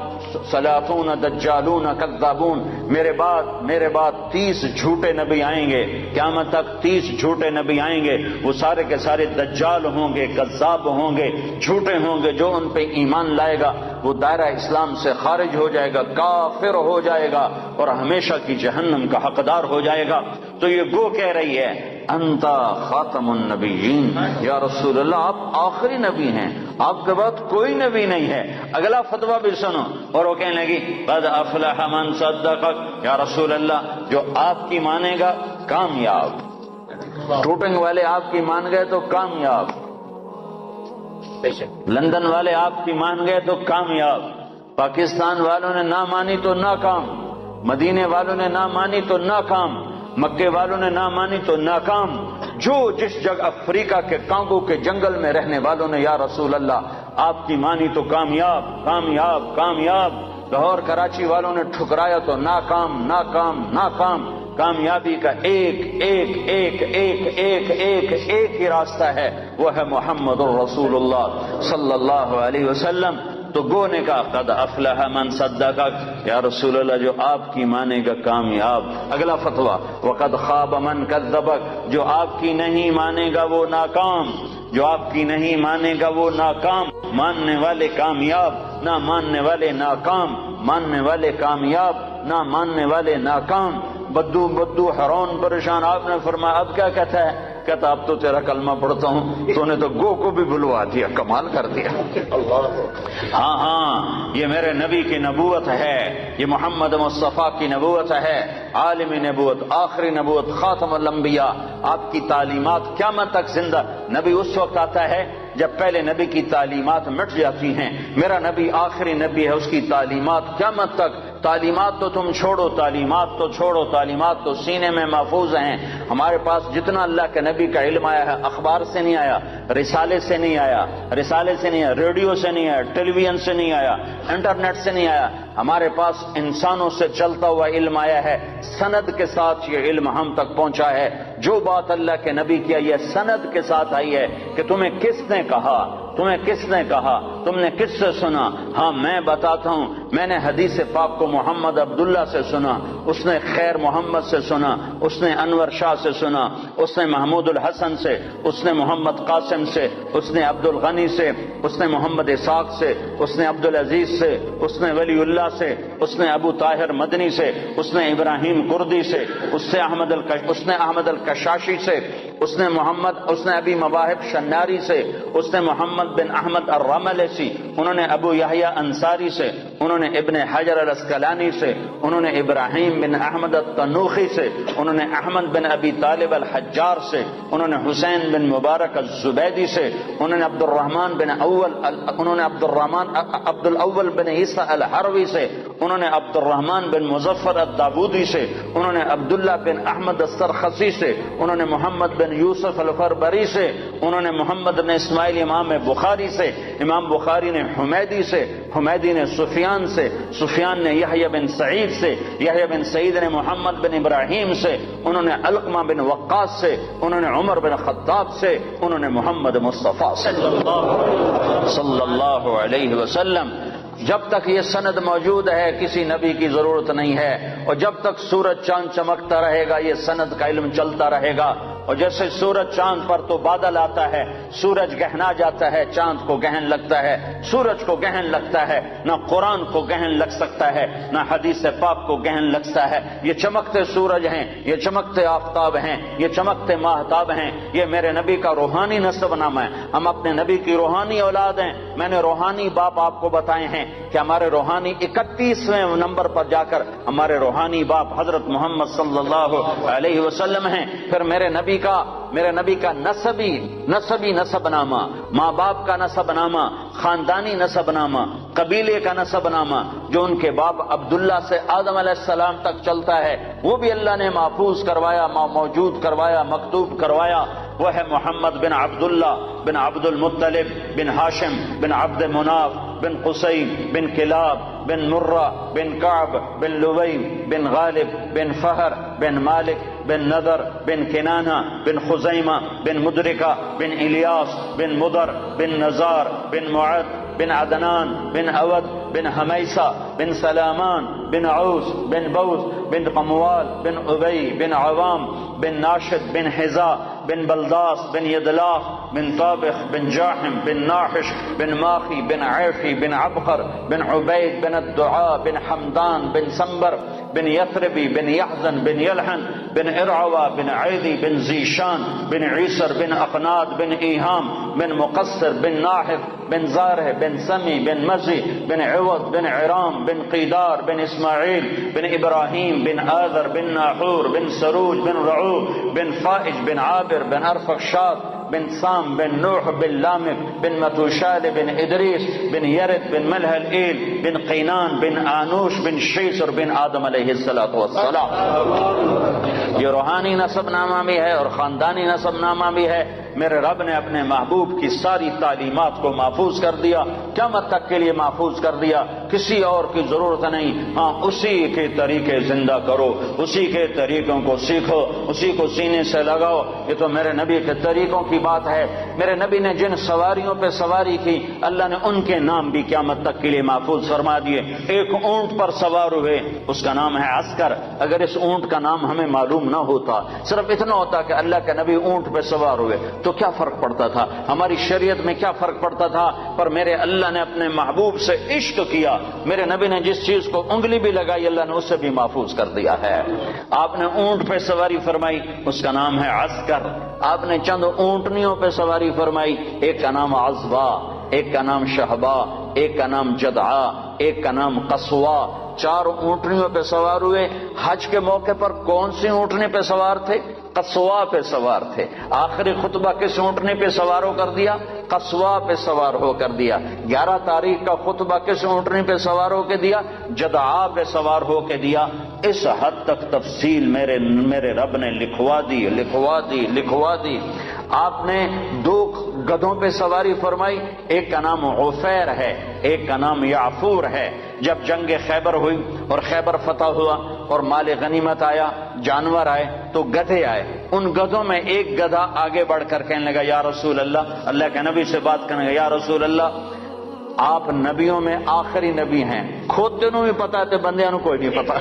سلاطون دجالون کذابون، میرے بعد 30 جھوٹے نبی آئیں گے، قیامت تک 30 جھوٹے نبی آئیں گے، وہ سارے کے سارے دجال ہوں گے، کذاب ہوں گے، جھوٹے ہوں گے۔ جو ان پہ ایمان لائے گا وہ دائرہ اسلام سے خارج ہو جائے گا، کافر ہو جائے گا اور ہمیشہ کی جہنم کا حقدار ہو جائے گا۔ تو یہ گو کہہ رہی ہے انت خاتم النبیین، یا رسول اللہ آپ آخری نبی ہیں، آپ کے بعد کوئی نبی نہیں ہے۔ اگلا فتویٰ بھی سنو، اور وہ کہنے لگی قد افلح من صدقک، یا رسول اللہ جو آپ کی مانے گا کامیاب، ٹوٹنگ والے آپ کی مان گئے تو کامیاب، لندن والے آپ کی مان گئے تو کامیاب، پاکستان والوں نے نہ مانی تو ناکام، مدینے والوں نے نہ مانی تو ناکام، مکے والوں نے نہ مانی تو ناکام، جو جس جگہ افریقہ کے کانگو کے جنگل میں رہنے والوں نے یا رسول اللہ آپ کی مانی تو کامیاب کامیاب کامیاب، لاہور کراچی والوں نے ٹھکرایا تو ناکام ناکام ناکام۔ کامیابی کا ایک ایک ایک ایک ایک ایک ایک ہی راستہ ہے، وہ ہے محمد الرسول اللہ صلی اللہ علیہ وسلم۔ تو گو نے کہا قد افلح من صدقک، یا رسول اللہ جو آپ کی مانے گا کامیاب۔ اگلا فتویٰ وقد خاب من کذبک، جو آپ کی نہیں مانے گا وہ ناکام، جو آپ کی نہیں مانے گا وہ ناکام۔ ماننے والے کامیاب، نہ ماننے والے ناکام، ماننے والے کامیاب، نہ ماننے والے ناکام۔ بدو حیران پریشان۔ آپ نے فرمایا اب کیا کہتا ہے؟ کہتا اب تو تیرا کلمہ پڑھتا ہوں، تو نے تو گو کو بھی بلوا دیا، کمال کر دیا۔ ہاں یہ میرے نبی کی نبوت ہے، یہ محمد مصطفیٰ کی نبوت ہے، عالمی نبوت، آخری نبوت، خاتم الانبیاء۔ آپ کی تعلیمات قیامت تک زندہ۔ نبی اس وقت آتا ہے جب پہلے نبی کی تعلیمات مٹ جاتی ہیں، میرا نبی آخری نبی ہے، اس کی تعلیمات قیامت تک۔ تعلیمات تو تم چھوڑو، تعلیمات تو چھوڑو، تعلیمات تو سینے میں محفوظ ہیں۔ ہمارے پاس جتنا اللہ کے نبی کا علم آیا ہے اخبار سے نہیں آیا، رسالے سے نہیں آیا، ریڈیو سے نہیں آیا، ٹیلی ویژن سے نہیں آیا، انٹرنیٹ سے نہیں آیا، ہمارے پاس انسانوں سے چلتا ہوا علم آیا ہے، سند کے ساتھ یہ علم ہم تک پہنچا ہے۔ جو بات اللہ کے نبی کی آئی ہے سند کے ساتھ آئی ہے کہ تمہیں کس نے کہا، تمہیں کس نے کہا، تم نے کس سے سنا؟ ہاں میں بتاتا ہوں، میں نے حدیث پاک کو محمد عبداللہ سے سنا، اس نے خیر محمد سے سنا، اس نے انور شاہ سے سنا، اس نے محمود الحسن سے، اس نے محمد قاسم سے، اس نے عبد الغنی سے، اس نے محمد اسحاق سے، اس نے عبد العزیز سے، اس نے ولی اللہ سے، اس نے ابو طاہر مدنی سے، اس نے ابراہیم کردی سے، اس نے احمد الکشاشی سے، اس نے ابی مواہب شناری سے، اس نے محمد بن احمد الرملسی، انہوں نے ابو یحییٰ انصاری سے، انہوں نے ابن حجر الاسقلانی سے، انہوں نے ابراہیم بن احمد التنوخی سے، انہوں نے احمد بن ابی طالب الحجار سے، انہوں نے حسین بن مبارک الزبیدی سے، انہوں نے عبد الاول بن عیسیٰ الحروی سے، انہوں نے عبد الرحمن بن مظفر الداودی سے، انہوں نے عبداللہ بن احمد السرخسی سے، انہوں نے محمد بن یوسف الفربری سے، انہوں نے محمد بن اسماعیل امام بخاری سے، امام بخاری نے حمیدی سے، حمیدی نے سفیان سے، سفیان نے یحییٰ بن سعید سے، یحییٰ بن سعید نے محمد بن ابراہیم سے، انہوں نے علقمہ بن وقاص سے، انہوں نے عمر بن خطاب سے، انہوں نے محمد مصطفیٰ صلی اللہ علیہ وسلم۔ جب تک یہ سند موجود ہے کسی نبی کی ضرورت نہیں ہے، اور جب تک سورج چاند چمکتا رہے گا یہ سند کا علم چلتا رہے گا۔ اور جیسے سورج چاند پر تو بادل آتا ہے، سورج گہنا جاتا ہے، چاند کو گہن لگتا ہے، سورج کو گہن لگتا ہے، نہ قرآن کو گہن لگ سکتا ہے، نہ حدیث پاک کو گہن لگتا ہے۔ یہ چمکتے سورج ہیں، یہ چمکتے آفتاب ہیں، یہ چمکتے ماہتاب ہیں، یہ میرے نبی کا روحانی نسب نامہ ہے۔ ہم اپنے نبی کی روحانی اولاد ہیں۔ میں نے روحانی باپ آپ کو بتائے ہیں کہ ہمارے روحانی 31ویں نمبر پر جا کر ہمارے روحانی باپ حضرت محمد صلی اللہ علیہ وسلم ہیں۔ پھر میرے نبی کا نسبی نسب نامہ، ماں باپ کا نسب نامہ، خاندانی نسب نامہ، قبیلے کا نسب نامہ، جو ان کے باپ عبداللہ سے آدم علیہ السلام تک چلتا ہے، وہ بھی اللہ نے محفوظ کروایا، موجود کروایا، مکتوب کروایا۔ وہ ہے محمد بن عبداللہ بن عبد المطلب بن ہاشم بن عبد مناف بن قصی بن کلاب بن مرہ بن کعب بن لبی بن غالب بن فہر بن مالک بن نضر بن کنانہ بن خزیمہ بن مدرکہ بن الیاس بن مدر بن نزار بن معد بن عدنان بن اود بن حمیسہ بن سلامان بن عوس بن بوس بن قموال بن ابی بن عوام بن ناشد بن حذاء بن بلداس بن یدلاف بن طابخ بن جاحم بن ناحش بن ماخی بن عیفی بن عبقر بن عبید بن الدعاء بن حمدان بن سنبر بن یثربی بن یحزن بن یلحن بن ارعوہ بن عیدی بن زیشان بن عیسر بن اقناد بن ایہام بن مقصر بن ناحف بن زارہ بن سمی بن مزی بن عوض بن عرام بن قیدار بن اسماعیل بن ابراہیم بن آذر بن ناحور بن سروج بن رعو بن فائج بن عابر بن ارفخشاد بن سام بن نوح بن لامک بن متوشال بن ادریس بن یرد بن ملح الایل بن قینان بن آنوش بن شیسر بن آدم علیہ السلام۔ یہ روحانی نسب نامہ بھی ہے اور خاندانی نسب نامہ بھی ہے۔ میرے رب نے اپنے محبوب کی ساری تعلیمات کو محفوظ کر دیا، قیامت تک کے لیے محفوظ کر دیا، کسی اور کی ضرورت نہیں۔ ہاں، اسی کے طریقے زندہ کرو، اسی کے طریقوں کو سیکھو، اسی کو سینے سے لگاؤ۔ یہ تو میرے نبی کے طریقوں کی بات ہے۔ میرے نبی نے جن سواریوں پہ سواری کی اللہ نے ان کے نام بھی قیامت تک کے لیے محفوظ فرما دیے۔ ایک اونٹ پر سوار ہوئے، اس کا نام ہے عسکر۔ اگر اس اونٹ کا نام ہمیں معلوم نہ ہوتا، صرف اتنا ہوتا کہ اللہ کے نبی اونٹ پہ سوار ہوئے، تو کیا فرق پڑتا تھا؟ ہماری شریعت میں کیا فرق پڑتا تھا؟ پر میرے اللہ نے اپنے محبوب سے عشق کیا، میرے نبی نے جس چیز کو انگلی بھی لگائی اللہ نے اسے بھی محفوظ کر دیا ہے۔ آپ نے اونٹ پہ سواری فرمائی، اس کا نام ہے عسکر۔ آپ نے چند اونٹنیوں پہ سواری فرمائی، ایک کا نام عذبا، ایک کا نام شہبا، ایک کا نام جدعا، ایک کا نام قصوا۔ 4 اونٹنیوں پہ سوار ہوئے۔ حج کے موقع پر کون سی اونٹنی پہ سوار تھے؟ قصوا پہ سوار تھے۔ آخری خطبہ کس اونٹنی پہ سوار ہو کر دیا؟ قصوا پہ سوار ہو کر دیا۔ 11 تاریخ کا خطبہ کس اونٹنی پہ سوار ہو کے دیا؟ جدعا پہ سوار ہو کے دیا۔ اس حد تک تفصیل میرے رب نے لکھوا دی۔ آپ نے 2 گدھوں پہ سواری فرمائی، ایک کا نام عفیر ہے، ایک کا نام یعفور ہے۔ جب جنگ خیبر ہوئی اور خیبر فتح ہوا اور مال غنیمت آیا، جانور آئے، تو گدھے آئے۔ ان گدھوں میں ایک گدھا آگے بڑھ کر کہنے لگا یا رسول اللہ کے نبی سے بات کرنے لگا، یا رسول اللہ آپ نبیوں میں آخری نبی ہیں، کھوتے نو بھی پتا تے بندیاں نو کوئی نہیں پتا۔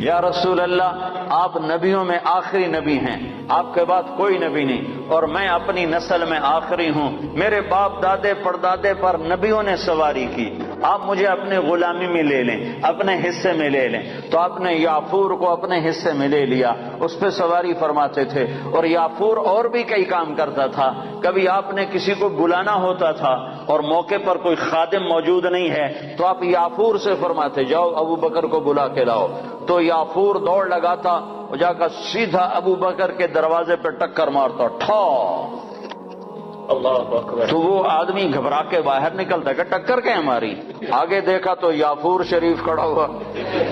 یا رسول اللہ آپ نبیوں میں آخری نبی ہیں، آپ کے بعد کوئی نبی نہیں، اور میں اپنی نسل میں آخری ہوں۔ میرے باپ دادے پردادے پر نبیوں نے سواری کی، آپ مجھے اپنے غلامی میں لے لیں، اپنے حصے میں لے لیں۔ تو آپ نے یافور کو اپنے حصے میں لے لیا، اس پہ سواری فرماتے تھے۔ اور یافور اور بھی کئی کام کرتا تھا۔ کبھی آپ نے کسی کو بلانا ہوتا تھا اور موقع پر کوئی خادم موجود نہیں ہے تو آپ یافور سے فرماتے جاؤ ابو بکر کو بلا کے لاؤ، تو یافور دوڑ لگاتا، جا کر سیدھا ابو بکر کے دروازے پہ ٹکر مارتا، ٹھا، اللہ اکبر۔ تو وہ آدمی گھبرا کے باہر نکلتا کہ ٹکر کے ہماری، آگے دیکھا تو یافور شریف کھڑا ہوا،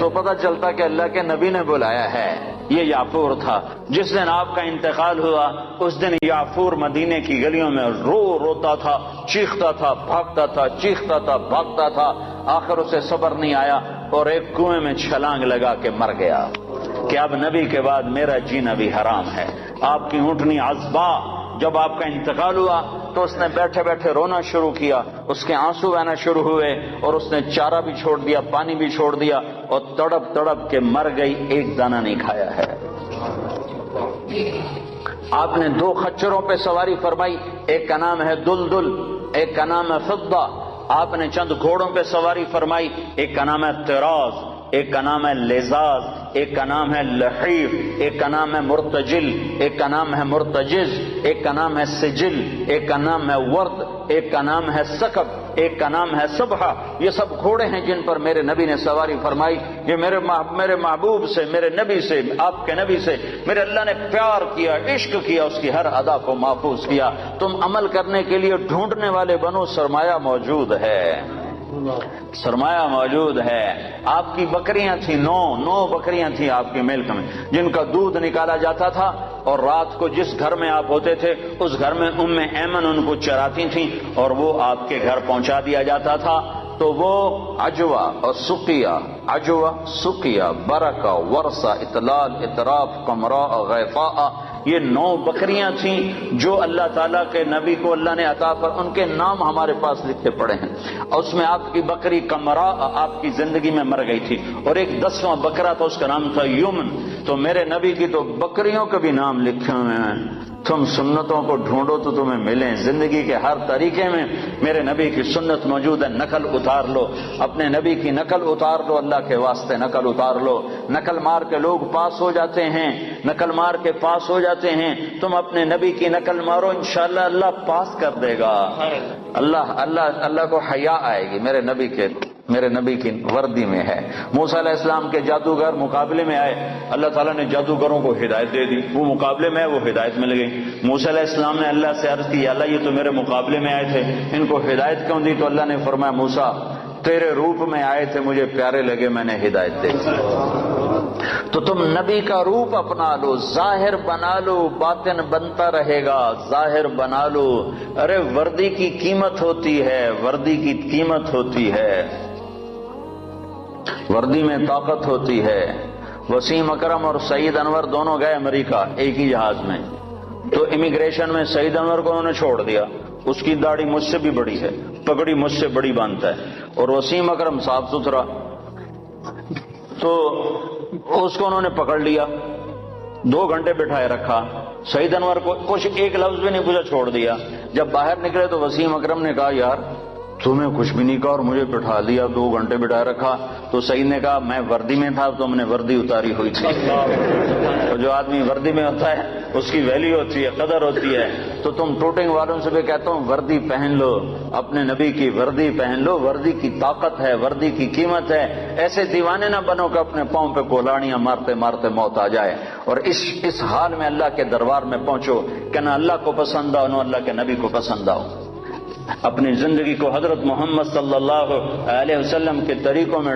تو پتہ چلتا کہ اللہ کے نبی نے بلایا ہے۔ یہ یافور تھا۔ جس دن آپ کا انتقال ہوا اس دن یافور مدینے کی گلیوں میں روتا تھا، چیختا تھا، بھاگتا تھا، چیختا تھا، بھاگتا تھا۔ آخر اسے صبر نہیں آیا اور ایک کنویں میں چھلانگ لگا کے مر گیا کہ اب نبی کے بعد میرا جینا بھی حرام ہے۔ آپ کی اونٹنی عذبا جب آپ کا انتقال ہوا تو اس نے بیٹھے بیٹھے رونا شروع کیا، اس کے آنسو بہنا شروع ہوئے اور اس نے چارہ بھی چھوڑ دیا، پانی بھی چھوڑ دیا اور تڑپ تڑپ کے مر گئی، ایک دانہ نہیں کھایا ہے۔ آپ نے 2 خچروں پہ سواری فرمائی، ایک کا نام ہے دلدل، ایک کا نام ہے فضہ۔ آپ نے چند گھوڑوں پہ سواری فرمائی، ایک کا نام ہے طراز، ایک کا نام ہے لزاز، ایک کا نام ہے لحیف، ایک کا نام ہے مرتجل، ایک کا نام ہے مرتجز، ایک کا نام ہے سجل، ایک کا نام ہے ورد، ایک کا نام ہے سکب، ایک کا نام ہے صبحہ۔ یہ سب گھوڑے ہیں جن پر میرے نبی نے سواری فرمائی۔ یہ میرے محبوب سے، میرے نبی سے، آپ کے نبی سے میرے اللہ نے پیار کیا، عشق کیا، اس کی ہر ادا کو محفوظ کیا۔ تم عمل کرنے کے لیے ڈھونڈنے والے بنو، سرمایہ موجود ہے، سرمایہ موجود ہے۔ آپ کی بکریاں تھیں، 9 بکریاں تھیں آپ کے ملک میں جن کا دودھ نکالا جاتا تھا، اور رات کو جس گھر میں آپ ہوتے تھے اس گھر میں ام ایمن ان کو چراتی تھیں اور وہ آپ کے گھر پہنچا دیا جاتا تھا۔ تو وہ عجوہ اور سقیہ، عجوہ، سقیہ، برکہ، ورثہ، اطلال، اطراف، قمراء، غیفاء، یہ 9 بکریاں تھیں جو اللہ تعالیٰ کے نبی کو اللہ نے عطا کر، ان کے نام ہمارے پاس لکھے پڑے ہیں۔ اور اس میں آپ کی بکری قمراء آپ کی زندگی میں مر گئی تھی، اور ایک 10واں بکرا تھا، اس کا نام تھا یمن۔ تو میرے نبی کی تو بکریوں کے بھی نام لکھے ہوئے ہیں۔ تم سنتوں کو ڈھونڈو تو تمہیں ملیں، زندگی کے ہر طریقے میں میرے نبی کی سنت موجود ہے۔ نقل اتار لو، اپنے نبی کی نقل اتار لو، اللہ کے واسطے نقل اتار لو۔ نقل مار کے لوگ پاس ہو جاتے ہیں، نقل مار کے پاس ہو جاتے ہیں، تم اپنے نبی کی نقل مارو، انشاءاللہ اللہ پاس کر دے گا۔ اللہ کو حیا آئے گی۔ میرے نبی کی وردی میں ہے۔ موسیٰ علیہ السلام کے جادوگر مقابلے میں آئے، اللہ تعالیٰ نے جادوگروں کو ہدایت دے دی، وہ مقابلے میں وہ ہدایت مل گئی۔ موسیٰ علیہ السلام نے اللہ سے عرض کی، اللہ یہ تو میرے مقابلے میں آئے تھے، ان کو ہدایت کیوں دی؟ تو اللہ نے فرمایا، موسیٰ تیرے روپ میں آئے تھے، مجھے پیارے لگے، میں نے ہدایت دے دی۔ تو تم نبی کا روپ اپنا لو، ظاہر بنا لو، باطن بنتا رہے گا، ظاہر بنا لو۔ ارے وردی کی قیمت ہوتی ہے، وردی کی قیمت ہوتی ہے، وردی میں طاقت ہوتی ہے۔ وسیم اکرم اور سعید انور دونوں گئے امریکہ ایک ہی جہاز میں، تو امیگریشن میں سعید انور کو انہوں نے چھوڑ دیا، اس کی داڑھی مجھ سے بھی بڑی ہے، پگڑی مجھ سے بڑی باندھتا ہے، اور وسیم اکرم صاف ستھرا، تو اس کو انہوں نے پکڑ لیا، 2 گھنٹے بٹھائے رکھا، سعید انور کو کچھ ایک لفظ بھی نہیں پوچھا، چھوڑ دیا۔ جب باہر نکلے تو وسیم اکرم نے کہا، یار تمہیں کچھ بھی نہیں کہا اور مجھے بٹھا لیا، 2 گھنٹے بٹھائے رکھا۔ تو سعید نے کہا، میں وردی میں تھا، تم نے وردی اتاری ہوئی تھی۔ تو جو آدمی وردی میں ہوتا ہے اس کی ویلیو ہوتی ہے، قدر ہوتی ہے۔ تو تم ٹوٹنگ والوں سے بھی کہتا ہوں، وردی پہن لو، اپنے نبی کی وردی پہن لو، وردی کی طاقت ہے، وردی کی قیمت ہے۔ ایسے دیوانے نہ بنو کہ اپنے پاؤں پہ کولاڑیاں مارتے مارتے موت آ جائے، اور اس حال میں اللہ کے دربار میں پہنچو کہ نہ اللہ کو پسند آؤ، نہ اللہ کے نبی کو پسند آؤ۔ اپنی زندگی کو حضرت محمد صلی اللہ علیہ وسلم کے طریقوں میں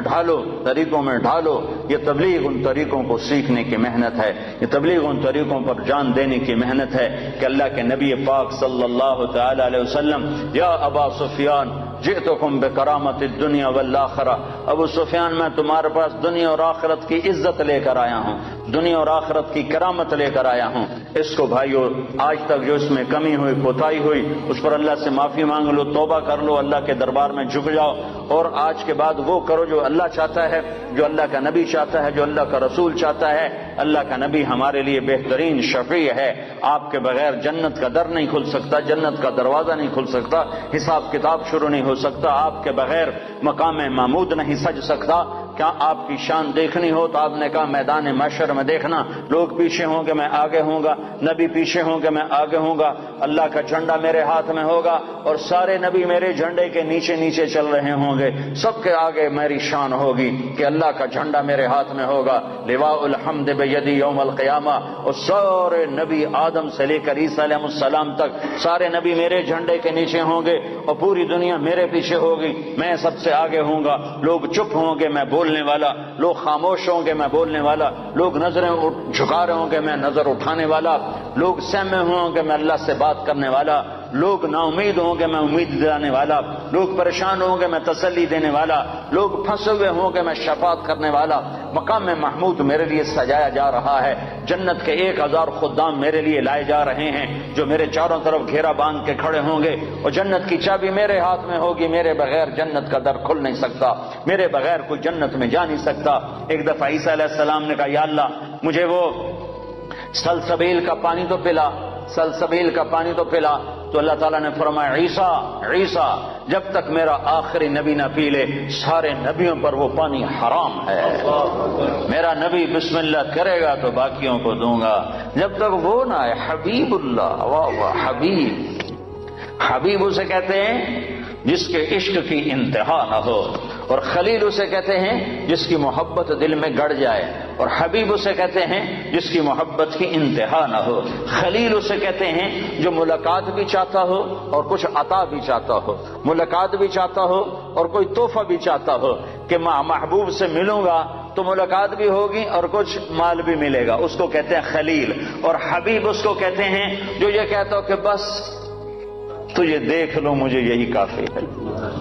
ڈھالو۔ یہ تبلیغ ان طریقوں کو سیکھنے کی محنت ہے، یہ تبلیغ ان طریقوں پر جان دینے کی محنت ہے کہ اللہ کے نبی پاک صلی اللہ تعالی علیہ وسلم، یا ابا سفیان جئتکم بکرامت الدنیا والآخرہ، ابو سفیان میں تمہارے پاس دنیا اور آخرت کی عزت لے کر آیا ہوں، دنیا اور آخرت کی کرامت لے کر آیا ہوں۔ اس کو بھائیو، آج تک جو اس میں کمی ہوئی، کوتاہی ہوئی، اس پر اللہ سے معافی مانگ لو، توبہ کر لو، اللہ کے دربار میں جھک جاؤ، اور آج کے بعد وہ کرو جو اللہ چاہتا ہے، جو اللہ کا نبی چاہتا ہے، جو اللہ کا رسول چاہتا ہے۔ اللہ کا نبی ہمارے لیے بہترین شفیع ہے، آپ کے بغیر جنت کا در نہیں کھل سکتا، جنت کا دروازہ نہیں کھل سکتا، حساب کتاب شروع نہیں ہو سکتا، آپ کے بغیر مقام محمود نہیں سج سکتا۔ کیا آپ کی شان دیکھنی ہو تو آپ نے کہا میدان محشر میں دیکھنا، لوگ پیچھے ہوں گے میں آگے ہوں گا، نبی پیچھے ہوں گے میں آگے ہوں گا، اللہ کا جھنڈا میرے ہاتھ میں ہوگا اور سارے نبی میرے جھنڈے کے نیچے نیچے چل رہے ہوں گے، سب کے آگے میری شان ہوگی کہ اللہ کا جھنڈا میرے ہاتھ میں ہوگا، لواء الحمد بیدی یوم القیامہ، اور سارے نبی آدم سے لے کر عیسیٰ علیہ السلام تک سارے نبی میرے جھنڈے کے نیچے ہوں گے اور پوری دنیا میرے پیچھے ہوگی، میں سب سے آگے ہوں گا، لوگ چپ ہوں گے میں بولنے والا، لوگ خاموش ہوں گے میں بولنے والا، لوگ نظریں جھکا رہے ہوں گے میں نظر اٹھانے والا، لوگ سہمے ہوں گے میں اللہ سے بات کرنے والا، لوگ نا امید ہوں گے میں امید دلانے والا، لوگ پریشان ہوں گے میں تسلی دینے والا، لوگ پھنسے ہوئے ہوں گے میں شفاعت کرنے والا۔ مقام محمود میرے لیے سجایا جا رہا ہے، جنت کے 1000 خدام میرے لیے لائے جا رہے ہیں جو میرے چاروں طرف گھیرا باندھ کے کھڑے ہوں گے، اور جنت کی چابی میرے ہاتھ میں ہوگی، میرے بغیر جنت کا در کھل نہیں سکتا، میرے بغیر کوئی جنت میں جا نہیں سکتا۔ ایک دفعہ عیسیٰ علیہ السلام نے کہا یا اللہ مجھے وہ سلسبیل کا پانی تو پلا، سلسبیل کا پانی تو پلا، تو اللہ تعالیٰ نے فرمایا عیسیٰ جب تک میرا آخری نبی نہ پی لے سارے نبیوں پر وہ پانی حرام ہے، میرا نبی بسم اللہ کرے گا تو باقیوں کو دوں گا، جب تک وہ نہ آئے۔ حبیب اللہ، واہ واہ، حبیب اسے کہتے ہیں جس کے عشق کی انتہا نہ ہو، اور خلیل اسے کہتے ہیں جس کی محبت دل میں گڑ جائے، اور حبیب اسے کہتے ہیں جس کی محبت کی انتہا نہ ہو۔ خلیل اسے کہتے ہیں جو ملاقات بھی چاہتا ہو اور کچھ عطا بھی چاہتا ہو، ملاقات بھی چاہتا ہو اور کوئی تحفہ بھی چاہتا ہو کہ میں محبوب سے ملوں گا تو ملاقات بھی ہوگی اور کچھ مال بھی ملے گا، اس کو کہتے ہیں خلیل۔ اور حبیب اس کو کہتے ہیں جو یہ کہتا ہو کہ بس تجھے دیکھ لو مجھے یہی کافی ہے،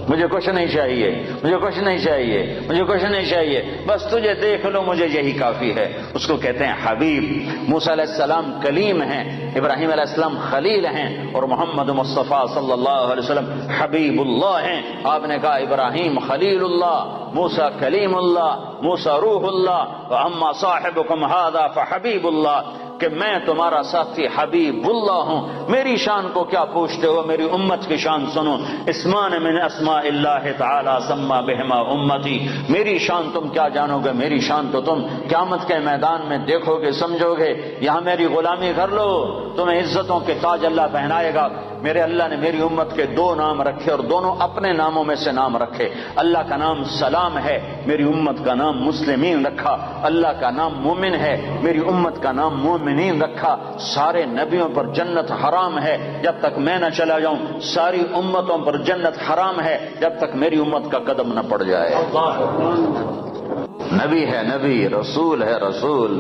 مجھے کچھ نہیں چاہیے، مجھے کچھ نہیں چاہیے، مجھے کچھ نہیں چاہیے، بس تجھے دیکھ لو مجھے یہی کافی ہے، اس کو کہتے ہیں حبیب۔ موسیٰ علیہ السلام کلیم ہیں، ابراہیم علیہ السلام خلیل ہیں، اور محمد مصطفیٰ صلی اللہ علیہ وسلم حبیب اللہ ہیں۔ آپ نے کہا ابراہیم خلیل اللہ، موسیٰ کلیم اللہ، موسیٰ روح اللہ، واما صاحبکم ھذا فحبیب اللہ، کہ میں تمہارا ساتھی حبیب اللہ ہوں۔ میری شان کو کیا پوچھتے ہو، میری امت کی شان سنو۔ اسمان من اسماء اللہ تعالی سما بہما امتی، میری شان تم کیا جانو گے، میری شان تو تم قیامت کے میدان میں دیکھو گے سمجھو گے۔ یہاں میری غلامی کر لو، تمہیں عزتوں کے تاج اللہ پہنائے گا۔ میرے اللہ نے میری امت کے 2 نام رکھے اور دونوں اپنے ناموں میں سے نام رکھے۔ اللہ کا نام سلام ہے، میری امت کا نام مسلمین رکھا۔ اللہ کا نام مومن ہے، میری امت کا نام مومنین رکھا۔ سارے نبیوں پر جنت حرام ہے جب تک میں نہ چلا جاؤں، ساری امتوں پر جنت حرام ہے جب تک میری امت کا قدم نہ پڑ جائے۔ نبی ہے نبی، رسول ہے رسول،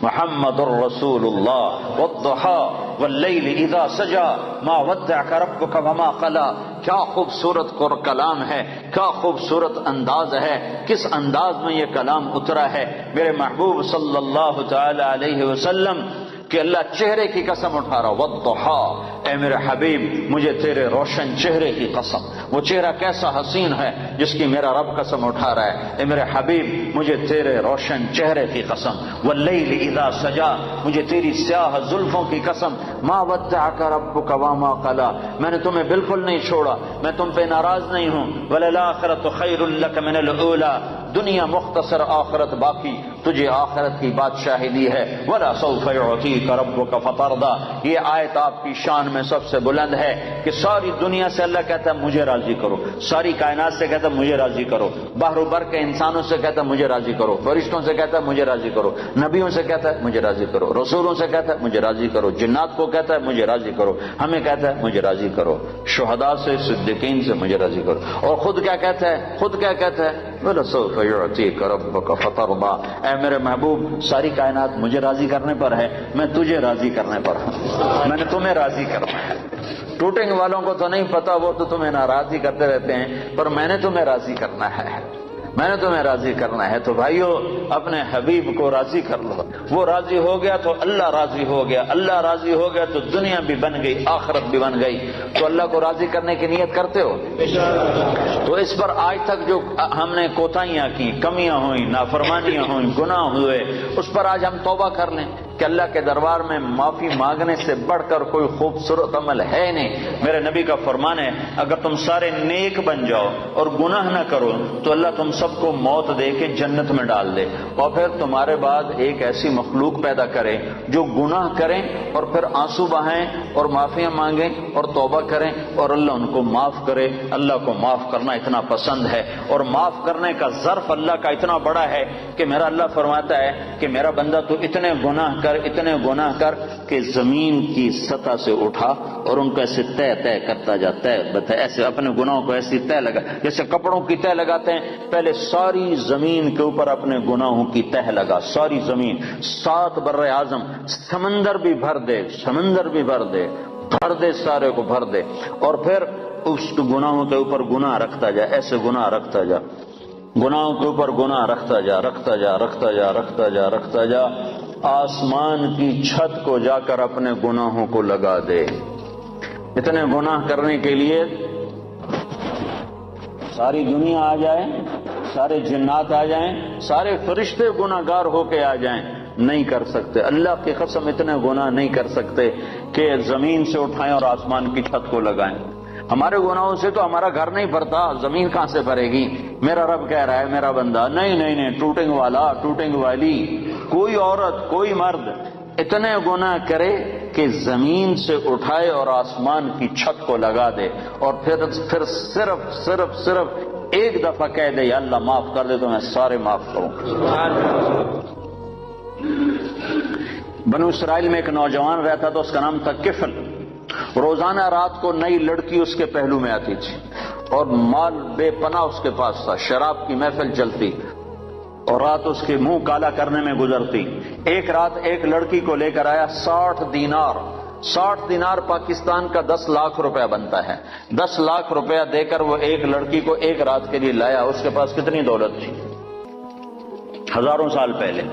محمد الرسول اللہ۔ والضحى واللیل اذا سجا ما ودعك ربك وما قلى، کیا خوبصورت کلام ہے، کیا خوبصورت انداز ہے، کس انداز میں یہ کلام اترا ہے میرے محبوب صلی اللہ تعالی علیہ وسلم کہ اللہ چہرے کی قسم اٹھا رہا، والضحى، اے میرے حبیب مجھے تیرے روشن چہرے کی قسم، وہ چہرہ کیسا حسین ہے جس کی میرا رب قسم اٹھا رہا ہے، اے میرے حبیب مجھے تیرے روشن چہرے کی قسم، واللیل اذا سجا، مجھے تیری سیاہ زلفوں کی قسم، ما ودعك ربك وما قلى، میں نے تمہیں بالکل نہیں چھوڑا، میں تم پہ ناراض نہیں ہوں، وللآخرۃ خیر لک من الاولی، دنیا مختصر آخرت باقی، تجھے آخرت کی بادشاہی دی ہے، ولا سوف یعطیک ربک فترضی۔ یہ آیت آپ کی شان میں سب سے بلند ہے کہ ساری دنیا سے اللہ کہتا ہے مجھے راضی کرو، ساری کائنات سے کہتا ہے مجھے راضی کرو، بحر و بر کے انسانوں سے کہتا ہے مجھے راضی کرو، فرشتوں سے کہتا ہے مجھے راضی کرو، نبیوں سے کہتا ہے مجھے راضی کرو، رسولوں سے کہتا ہے مجھے راضی کرو، جنات کو کہتا ہے مجھے راضی کرو، ہمیں کہتا ہے مجھے راضی کرو، شہداء سے صدیقین سے مجھے راضی کرو، اور خود کیا کہتا ہے، خود کیا کہتا ہے، وَلَسَوْفَ يُعْطِيكَ رَبُّكَ فَتَرْضَىٰ، اے میرے محبوب ساری کائنات مجھے راضی کرنے پر ہے، میں تجھے راضی کرنے پر ہوں، میں نے تمہیں راضی کرنا ہے۔ ٹوٹنگ والوں کو تو نہیں پتا، وہ تو تمہیں ناراضی کرتے رہتے ہیں، پر میں نے تمہیں راضی کرنا ہے۔ میں نے تمہیں راضی کرنا ہے، تو بھائیو اپنے حبیب کو راضی کر لو، وہ راضی ہو گیا تو اللہ راضی ہو گیا، اللہ راضی ہو گیا تو دنیا بھی بن گئی، آخرت بھی بن گئی۔ تو اللہ کو راضی کرنے کی نیت کرتے ہو؟ تو اس پر آج تک جو ہم نے کوتاہیاں کی، کمیاں ہوئیں، نافرمانیاں ہوئیں، گناہ ہوئے، اس پر آج ہم توبہ کر لیں کہ اللہ کے دربار میں معافی مانگنے سے بڑھ کر کوئی خوبصورت عمل ہے نہیں۔ میرے نبی کا فرمان ہے اگر تم سارے نیک بن جاؤ اور گناہ نہ کرو تو اللہ تم سب کو موت دے کے جنت میں ڈال دے، اور پھر تمہارے بعد ایک ایسی مخلوق پیدا کرے جو گناہ کریں اور پھر آنسو بہائیں اور معافیاں مانگیں اور توبہ کریں اور اللہ ان کو معاف کرے۔ اللہ کو معاف کرنا اتنا پسند ہے، اور معاف کرنے کا ظرف اللہ کا اتنا بڑا ہے کہ میرا اللہ فرماتا ہے کہ میرا بندہ تو اتنے گناہ کر کہ زمین کی سطح سے اٹھا اور ان کو ایسے طے کرتا جا، ایسے اپنے گناہوں کو ایسی طے لگا جیسے کپڑوں کی طے لگاتے ہیں، پہلے ساری زمین کے اوپر اپنے گناہوں کی تہ لگا، ساری زمین، 7 بر اعظم، سمندر بھی بھر دے، بھر دے، سارے کو بھر دے، اور پھر اس گناہوں کے اوپر گناہ رکھتا جا، ایسے گناہ رکھتا جا، گناہوں کے اوپر گناہ رکھتا جا، آسمان کی چھت کو جا کر اپنے گناہوں کو لگا دے۔ اتنے گناہ کرنے کے لیے ساری دنیا آ جائے، سارے جنات آ جائیں، سارے فرشتے گناہ گار ہو کے آ جائیں، نہیں کر سکتے۔ اللہ کی قسم اتنے گناہ نہیں کر سکتے کہ زمین سے اٹھائیں اور آسمان کی چھت کو لگائیں۔ ہمارے گناہوں سے تو ہمارا گھر نہیں بھرتا، زمین کہاں سے بھرے گی؟ میرا رب کہہ رہا ہے میرا بندہ نہیں، ٹوٹنگ والا، ٹوٹنگ والی، کوئی عورت، کوئی مرد اتنے گناہ کرے کہ زمین سے اٹھائے اور آسمان کی چھت کو لگا دے، اور پھر صرف ایک دفعہ کہہ دے یا اللہ معاف کر دے تو میں سارے معاف کروں۔ بنو اسرائیل میں ایک نوجوان رہتا تھا، اس کا نام تھا کفل۔ روزانہ رات کو نئی لڑکی اس کے پہلو میں آتی تھی اور مال بے پناہ اس کے پاس تھا، شراب کی محفل چلتی اور رات اس کے منہ کالا کرنے میں گزرتی۔ ایک رات ایک لڑکی کو لے کر آیا، 60 دینار پاکستان کا 10 لاکھ روپیہ بنتا ہے۔ 10 لاکھ روپیہ دے کر وہ ایک لڑکی کو ایک رات کے لیے لایا۔ اس کے پاس کتنی دولت تھی؟ ہزاروں سال پہلے۔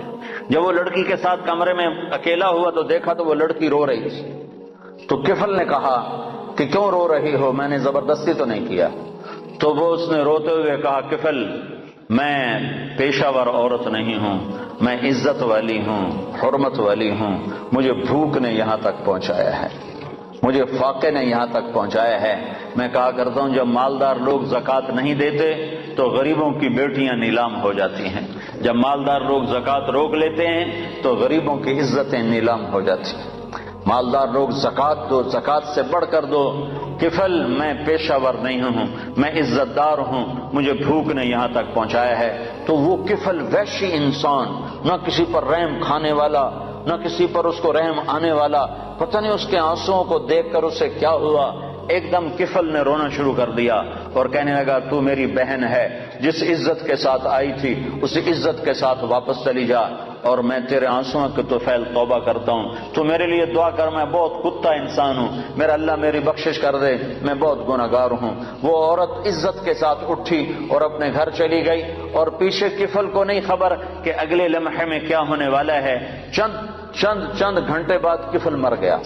جب وہ لڑکی کے ساتھ کمرے میں اکیلا ہوا تو دیکھا تو وہ لڑکی رو رہی تھی۔ تو کفل نے کہا کہ کیوں رو رہی ہو؟ میں نے زبردستی تو نہیں کیا۔ تو وہ اس نے روتے ہوئے کہا کفل میں پیشہ ور عورت نہیں ہوں، میں عزت والی ہوں، حرمت والی ہوں، مجھے بھوک نے یہاں تک پہنچایا ہے، مجھے فاقے نے یہاں تک پہنچایا ہے۔ میں کہا کرتا ہوں جب مالدار لوگ زکوٰۃ نہیں دیتے تو غریبوں کی بیٹیاں نیلام ہو جاتی ہیں، جب مالدار لوگ زکوٰۃ روک لیتے ہیں تو غریبوں کی عزتیں نیلام ہو جاتی ہیں۔ مالدار لوگ زکوٰۃ دو، زکوٰۃ سے بڑھ کر دو۔ کفل میں پیشہ ور نہیں ہوں، میں عزت دار ہوں، مجھے بھوک نے یہاں تک پہنچایا ہے۔ تو وہ کفل وحشی انسان، نہ کسی پر رحم کھانے والا، نہ کسی پر اس کو رحم آنے والا، پتہ نہیں اس کے آنسوؤں کو دیکھ کر اسے کیا ہوا، ایک دم کفل نے رونا شروع کر دیا اور کہنے لگا تو میری بہن ہے، جس عزت کے ساتھ آئی تھی اسی عزت کے ساتھ واپس چلی جا، اور میں تیرے آنسوؤں کے طفیل توبہ کرتا ہوں، تو میرے لیے دعا کر، میں بہت کتا انسان ہوں، میرا اللہ میری بخشش کر دے، میں بہت گناہگار ہوں۔ وہ عورت عزت کے ساتھ اٹھی اور اپنے گھر چلی گئی، اور پیچھے کفل کو نہیں خبر کہ اگلے لمحے میں کیا ہونے والا ہے۔ چند گھنٹے بعد کفل مر گیا،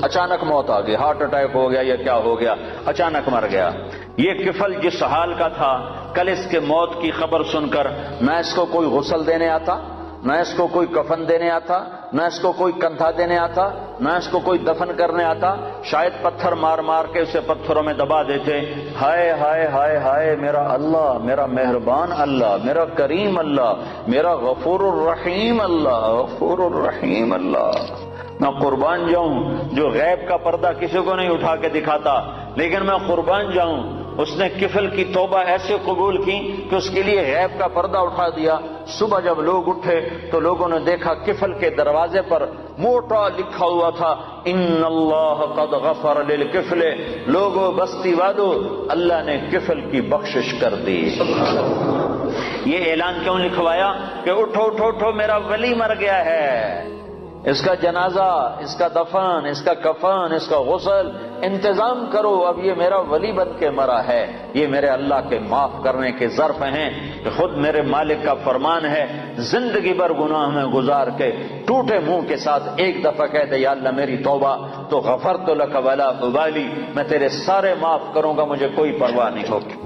اچانک موت آ گئی، ہارٹ اٹیک ہو گیا یا کیا ہو گیا، اچانک مر گیا۔ یہ کفل جس حال کا تھا، کل اس کے موت کی خبر سن کر نہ اس کو کوئی غسل دینے آتا، نہ اس کو کوئی کفن دینے آتا، نہ اس کو کوئی کندھا دینے آتا، نہ اس کو کوئی دفن کرنے آتا، شاید پتھر مار مار کے اسے پتھروں میں دبا دیتے۔ ہائے ہائے ہائے ہائے میرا اللہ، میرا مہربان اللہ، میرا کریم اللہ، میرا غفور الرحیم اللہ، غفور الرحیم اللہ۔ میں قربان جاؤں جو غیب کا پردہ کسی کو نہیں اٹھا کے دکھاتا، لیکن میں قربان جاؤں اس نے کفل کی توبہ ایسے قبول کی کہ اس کے لیے غیب کا پردہ اٹھا دیا۔ صبح جب لوگ اٹھے تو لوگوں نے دیکھا کفل کے دروازے پر موٹا لکھا ہوا تھا ان اللہ قد غفر للکفل، لوگوں بستی وادو، اللہ نے کفل کی بخشش کر دی۔ یہ اعلان کیوں لکھوایا کہ اٹھو اٹھو اٹھو میرا ولی مر گیا ہے، اس کا جنازہ، اس کا دفن، اس کا کفن، اس کا غسل، انتظام کرو، اب یہ میرا ولی بن کے مرا ہے، یہ میرے اللہ کے معاف کرنے کے ظرف ہیں کہ خود میرے مالک کا فرمان ہے زندگی بھر گناہ میں گزار کے ٹوٹے منہ کے ساتھ ایک دفعہ کہہ دے یا اللہ میری توبہ تو غفرت لک ولا ابالی، میں تیرے سارے معاف کروں گا، مجھے کوئی پرواہ نہیں ہوگی۔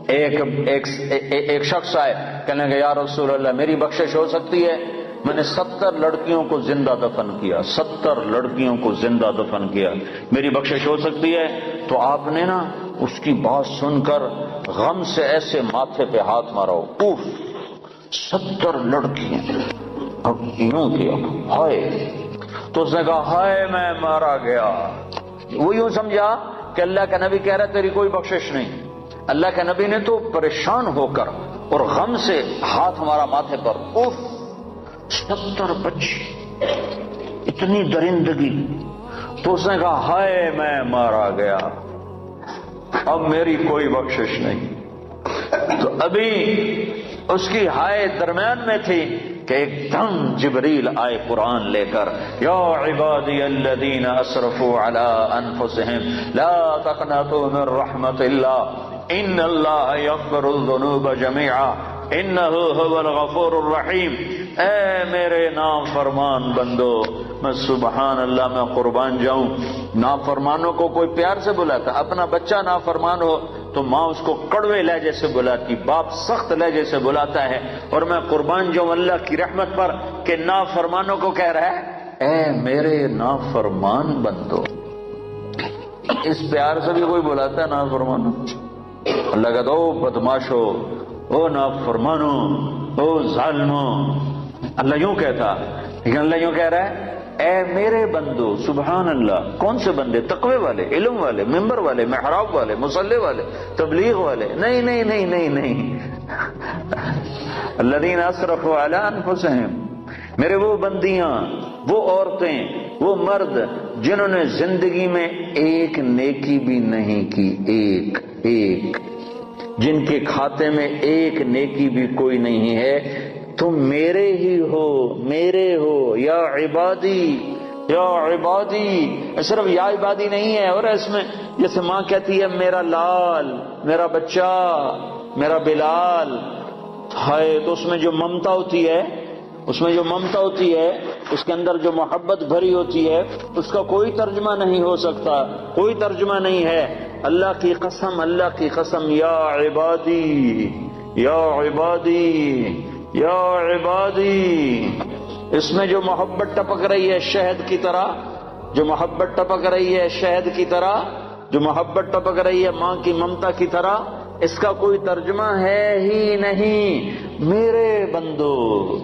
ایک شخص آئے کہنے لگے یا رسول اللہ میری بخشش ہو سکتی ہے؟ میں نے 70 لڑکیوں کو زندہ دفن کیا، 70 لڑکیوں کو زندہ دفن کیا، میری بخشش ہو سکتی ہے؟ تو آپ نے نا اس کی بات سن کر غم سے ایسے ماتھے پہ ہاتھ مارا، اوف 70 لڑکیاں، اب یوں کیا ہائے، تو اس نے کہا ہائے میں مارا گیا۔ وہ یوں سمجھا کہ اللہ کا نبی کہہ رہا تیری کوئی بخشش نہیں۔ اللہ کے نبی نے تو پریشان ہو کر اور غم سے ہاتھ ہمارا ماتھے پر، اوف 70 بچے، اتنی درندگی۔ تو اس نے کہا ہائے میں مارا گیا، اب میری کوئی بخشش نہیں۔ تو ابھی اس کی ہائے درمیان میں تھی کہ ایک دم جبریل آئے قرآن لے کر، یا عبادی الذین اسرفوا علی انفسہم لا تقنطوا من رحمت اللہ ان اللہ یغفر الذنوب جميعا انہ هو الغفور الرحیم۔ اے میرے نافرمان بندو، میں سبحان اللہ میں قربان جاؤں، نافرمانوں کو کوئی پیار سے بلاتا، اپنا بچہ نافرمان ہو تو ماں اس کو کڑوے لہجے سے بلاتی، باپ سخت لہجے سے بلاتا ہے، اور میں قربان جاؤں اللہ کی رحمت پر کہ نافرمانوں کو کہہ رہا ہے اے میرے نافرمان بندو۔ اس پیار سے بھی کوئی بلاتا ہے نافرمانوں؟ اللہ کہتا او بدماشو، او نافرمانو، او ظالمو، اللہ یوں کہتا، لیکن اللہ یوں کہہ رہا ہے اے میرے بندو۔ سبحان اللہ، کون سے بندے؟ تقوی والے، علم والے، ممبر والے، محراب والے، مصلی والے، تبلیغ والے؟ نہیں نہیں نہیں نہیں نہیں، الذین اسرفوا علی انفسہم، میرے وہ بندیاں، وہ عورتیں، وہ مرد جنہوں نے زندگی میں ایک نیکی بھی نہیں کی، ایک جن کے کھاتے میں ایک نیکی بھی کوئی نہیں ہے، تم میرے ہی ہو، میرے ہو، یا عبادی، یا عبادی۔ صرف یا عبادی نہیں ہے، اور اس میں جیسے ماں کہتی ہے میرا لال، میرا بچہ، میرا بلال، ہائے، تو اس میں جو ممتا ہوتی ہے، اس میں جو ممتا ہوتی ہے، اس کے اندر جو محبت بھری ہوتی ہے، اس کا کوئی ترجمہ نہیں ہو سکتا، کوئی ترجمہ نہیں ہے۔ اللہ کی قسم، اللہ کی قسم، یا عبادی، یا عبادی، یا عبادی، اس میں جو محبت ٹپک رہی ہے شہد کی طرح، جو محبت ٹپک رہی ہے شہد کی طرح، جو محبت ٹپک رہی ہے ماں کی ممتا کی طرح، اس کا کوئی ترجمہ ہے ہی نہیں۔ میرے بندو،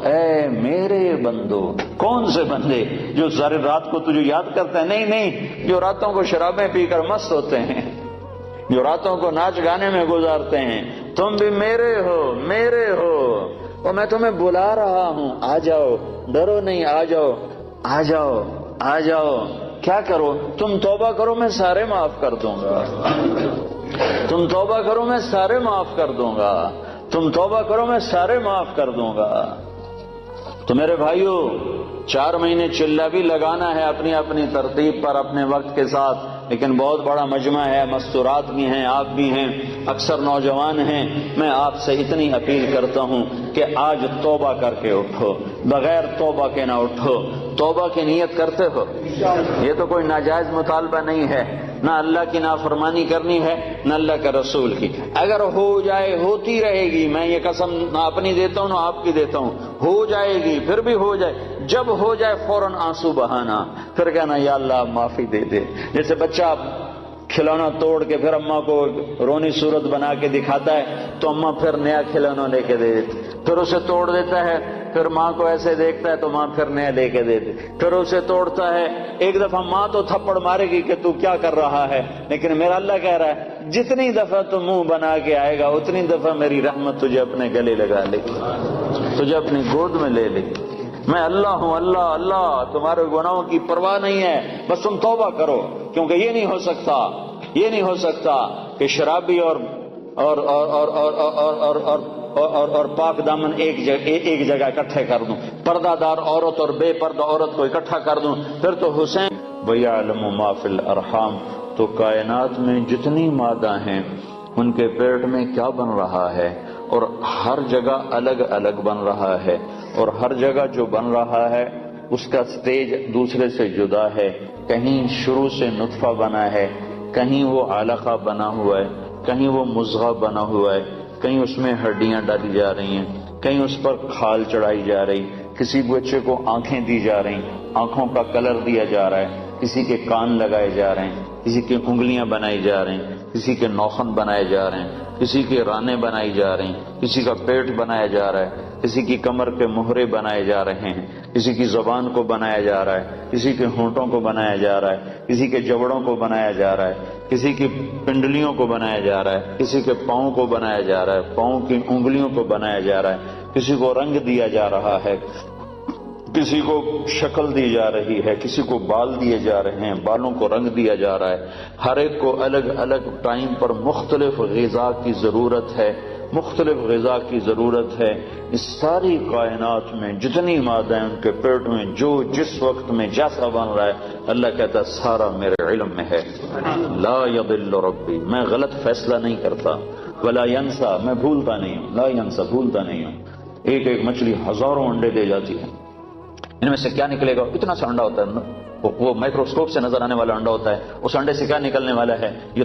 اے میرے بندو، کون سے بندے؟ جو ساری رات کو تجھے یاد کرتے ہیں؟ نہیں نہیں، جو راتوں کو شرابیں پی کر مست ہوتے ہیں، جو راتوں کو ناچ گانے میں گزارتے ہیں۔ تم بھی میرے ہو، میرے ہو، اور میں تمہیں بلا رہا ہوں، آ جاؤ، ڈرو نہیں، آ جاؤ، آ جاؤ، آ جاؤ۔ کیا کرو؟ تم توبہ کرو میں سارے معاف کر دوں گا، تم توبہ کرو میں سارے معاف کر دوں گا، تم توبہ کرو میں سارے معاف کر دوں گا۔ تو میرے بھائیو، 4 مہینے چلہ بھی لگانا ہے اپنی اپنی ترتیب پر، اپنے وقت کے ساتھ، لیکن بہت بڑا مجمع ہے، مستورات بھی ہیں، آپ بھی ہیں، اکثر نوجوان ہیں۔ میں آپ سے اتنی اپیل کرتا ہوں کہ آج توبہ کر کے اٹھو، بغیر توبہ کے نہ اٹھو۔ توبہ کی نیت کرتے ہو؟ یہ تو کوئی ناجائز مطالبہ نہیں ہے، نہ اللہ کی نافرمانی کرنی ہے نہ اللہ کے رسول کی۔ اگر ہو جائے، ہوتی رہے گی، میں یہ قسم نہ اپنی دیتا ہوں نہ آپ کی دیتا ہوں، ہو جائے گی، پھر بھی ہو جائے، جب ہو جائے فوراً آنسو بہانا، پھر کہنا یا اللہ معافی دے دے۔ جیسے بچہ کھلونا توڑ کے پھر اماں کو رونی صورت بنا کے دکھاتا ہے تو اماں پھر نیا کھلونا لے کے دے دیتی، پھر اسے توڑ دیتا ہے، پھر ماں کو ایسے دیکھتا ہے تو ماں پھر نیا لے کے دے دے، پھر اسے توڑتا ہے۔ ایک دفعہ ماں تو تھپڑ مارے گی کہ تو کیا کر رہا ہے، لیکن میرا اللہ کہہ رہا ہے جتنی دفعہ تو منہ بنا کے آئے گا اتنی دفعہ میری رحمت تجھے اپنے گلے لگا لے گی، تجھے اپنی گود میں لے لے گی۔ میں اللہ ہوں، اللہ اللہ، تمہارے گناہوں کی پرواہ نہیں ہے، بس تم توبہ کرو، کیونکہ یہ نہیں ہو سکتا، یہ نہیں ہو سکتا کہ شرابی اور پاک دامن ایک جگہ اکٹھے کر دوں، پردہ دار عورت اور بے پردہ عورت کو اکٹھا کر دوں، پھر تو حسین وَيَعْلَمُ مَا فِي الْأَرْحَامِ، تو کائنات میں جتنی مادہ ہیں ان کے پیٹ میں کیا بن رہا ہے، اور ہر جگہ الگ الگ بن رہا ہے، اور ہر جگہ جو بن رہا ہے اس کا سٹیج دوسرے سے جدا ہے، کہیں شروع سے نطفہ بنا ہے، کہیں وہ علقہ بنا ہوا ہے، کہیں وہ مضغہ بنا ہوا ہے، کہیں اس میں ہڈیاں ڈالی جا رہی ہیں، کہیں اس پر کھال چڑھائی جا رہی، کسی بچے کو آنکھیں دی جا رہی، آنکھوں کا کلر دیا جا رہا ہے، کسی کے کان لگائے جا رہے ہیں، کسی کی انگلیاں بنائی جا رہی ہیں، کسی کے ناخن بنائے جا رہے ہیں، کسی کے رانے بنائی جا رہی ہیں، کسی کا پیٹ بنایا جا رہا ہے، کسی کی کمر کے مہرے بنائے جا رہے ہیں، کسی کی زبان کو بنایا جا رہا ہے، کسی کے ہونٹوں کو بنایا جا رہا ہے، کسی کے جبڑوں کو بنایا جا رہا ہے، کسی کی پنڈلیوں کو بنایا جا رہا ہے، کسی کے پاؤں کو بنایا جا رہا ہے، پاؤں کی انگلیوں کو بنایا جا رہا ہے، کسی کو رنگ دیا جا رہا ہے، کسی کو شکل دی جا رہی ہے، کسی کو بال دیے جا رہے ہیں، بالوں کو رنگ دیا جا رہا ہے، ہر ایک کو الگ الگ ٹائم پر مختلف غذا کی ضرورت ہے، مختلف غذا کی ضرورت ہے۔ اس ساری کائنات میں جتنی مادہ ہیں ان کے پیٹ میں جو جس وقت میں جیسا بن رہا ہے، اللہ کہتا ہے سارا میرے علم میں ہے۔ لا یضل ربی، میں غلط فیصلہ نہیں کرتا، ولا ینسا، میں بھولتا نہیں ہوں، لا ینسا، بھولتا نہیں ہوں۔ ایک ایک مچھلی ہزاروں انڈے دے جاتی ہے، ان میں سے کیا نکلے گا؟ اتنا سا انڈا ہوتا ہے، وہ مائکروسکوپ سے نظر آنے والا انڈا ہوتا ہے، اس انڈے سے کیا نکلنے والا ہے؟ یہ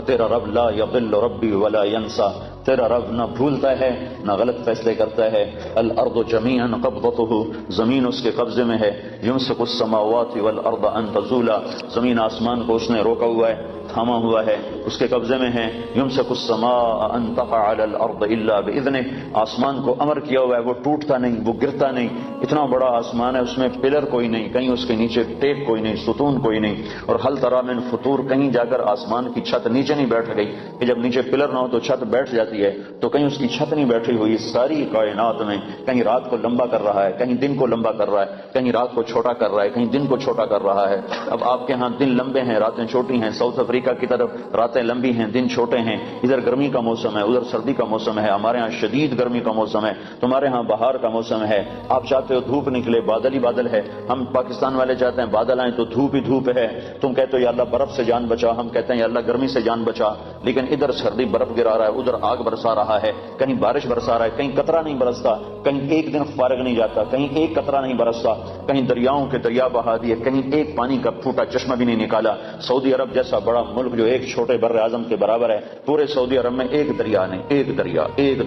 تیرا رب لا یضل ربی ولا ینسا، تیرا رب نہ بھولتا ہے نہ غلط فیصلے کرتا ہے۔ الارض جمیعا قبضتہ، زمین اس کے قبضے میں ہے۔ یمسک السماوات والارض ان تزولا، زمین آسمان کو اس نے روکا ہوا ہے، تھاما ہوا ہے، اس کے قبضے میں ہے۔ یمسک السماء ان تقع علی الارض الا باذنہ، آسمان کو امر کیا ہوا ہے، وہ ٹوٹتا نہیں، وہ گرتا نہیں۔ اتنا بڑا آسمان ہے، اس میں پلر کوئی نہیں، کہیں اس کے نیچے ٹیک کوئی نہیں، ستون کوئی نہیں۔ اور حل تری من فطور، کہیں جا کر آسمان کی چھت نیچے نہیں بیٹھ گئی کہ جب نیچے پلر نہ ہو تو چھت بیٹھ جاتی ہے، تو کہیں اس کی چھت نہیں بیٹھی ہوئی۔ ساری کائنات میں کہیں رات کو لمبا کر رہا ہے، کہیں دن کو لمبا کر رہا ہے، کہیں رات کو چھوٹا کر رہا ہے، کہیں دن کو چھوٹا کر رہا ہے۔ اب آپ کے ہاں دن لمبے ہیں، راتیں چھوٹی ہیں، ساؤتھ افریقہ کی طرف راتیں لمبی ہیں، دن چھوٹے ہیں، ادھر گرمی کا موسم ہے، ادھر سردی کا موسم ہے، ہمارے ہاں شدید گرمی کا موسم ہے، تمہارے ہاں بہار کا موسم ہے۔ آپ چاہتے ہو دھوپ نکلے، بادل ہی بادل ہے، ہم پاکستان والے چاہتے ہیں بادل آئیں تو دھوپ ہی دھوپ ہے۔ تم کہتے ہو یا اللہ برف سے جان بچا، ہم کہتے ہیں یا اللہ گرمی سے جان بچا، لیکن ادھر سردی برف گرا رہا ہے، ادھر آگ برسا رہا ہے، کہیں بارش برسا رہا ہے، کہیں قطرہ نہیں برستا، کہیں ایک دن فارغ نہیں جاتا، کہیں ایک قطرہ نہیں برستا، کہیں دریاؤں کے دریا بہا دیے، کہیں ایک پانی کا پھوٹا چشمہ بھی نہیں نکالا۔ سعودی عرب جیسا بڑا ملک جو ایک چھوٹے بر اعظم کے برابر ہے، پورے سعودی عرب میں ایک دریا نہیں، ایک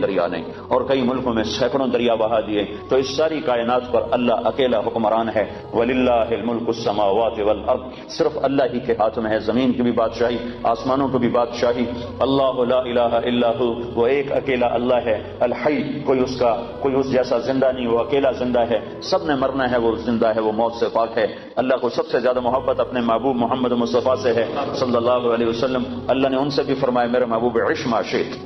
دریا نہیں، اور کئی ملکوں میں سینکڑوں دریا بہا دیے۔ تو اس ساری کائنات پر اللہ اکیلا حکمران ہے۔ وَلِلَّهِ الْمُلْكُ السَّمَاوَاتِ وَالْأَرْضِ، صرف اللہ ہی کے ہاتھ میں ہے، زمین کی بھی بادشاہی، آسمانوں کی بھی بادشاہی۔ اللہ لا الہ الا ہو، وہ ایک اکیلا اللہ ہے۔ الحی، کوئی اس جیسا زندہ نہیں، وہ اکیلا زندہ ہے، سب نے مرنا ہے، وہ زندہ ہے، وہ موت سے پاک ہے۔ اللہ کو سب سے زیادہ محبت اپنے محبوب محمد مصطفیٰ سے ہے صلی اللہ علیہ وسلم۔ اللہ نے ان سے بھی فرمایا میرے محبوب عش ما شئت،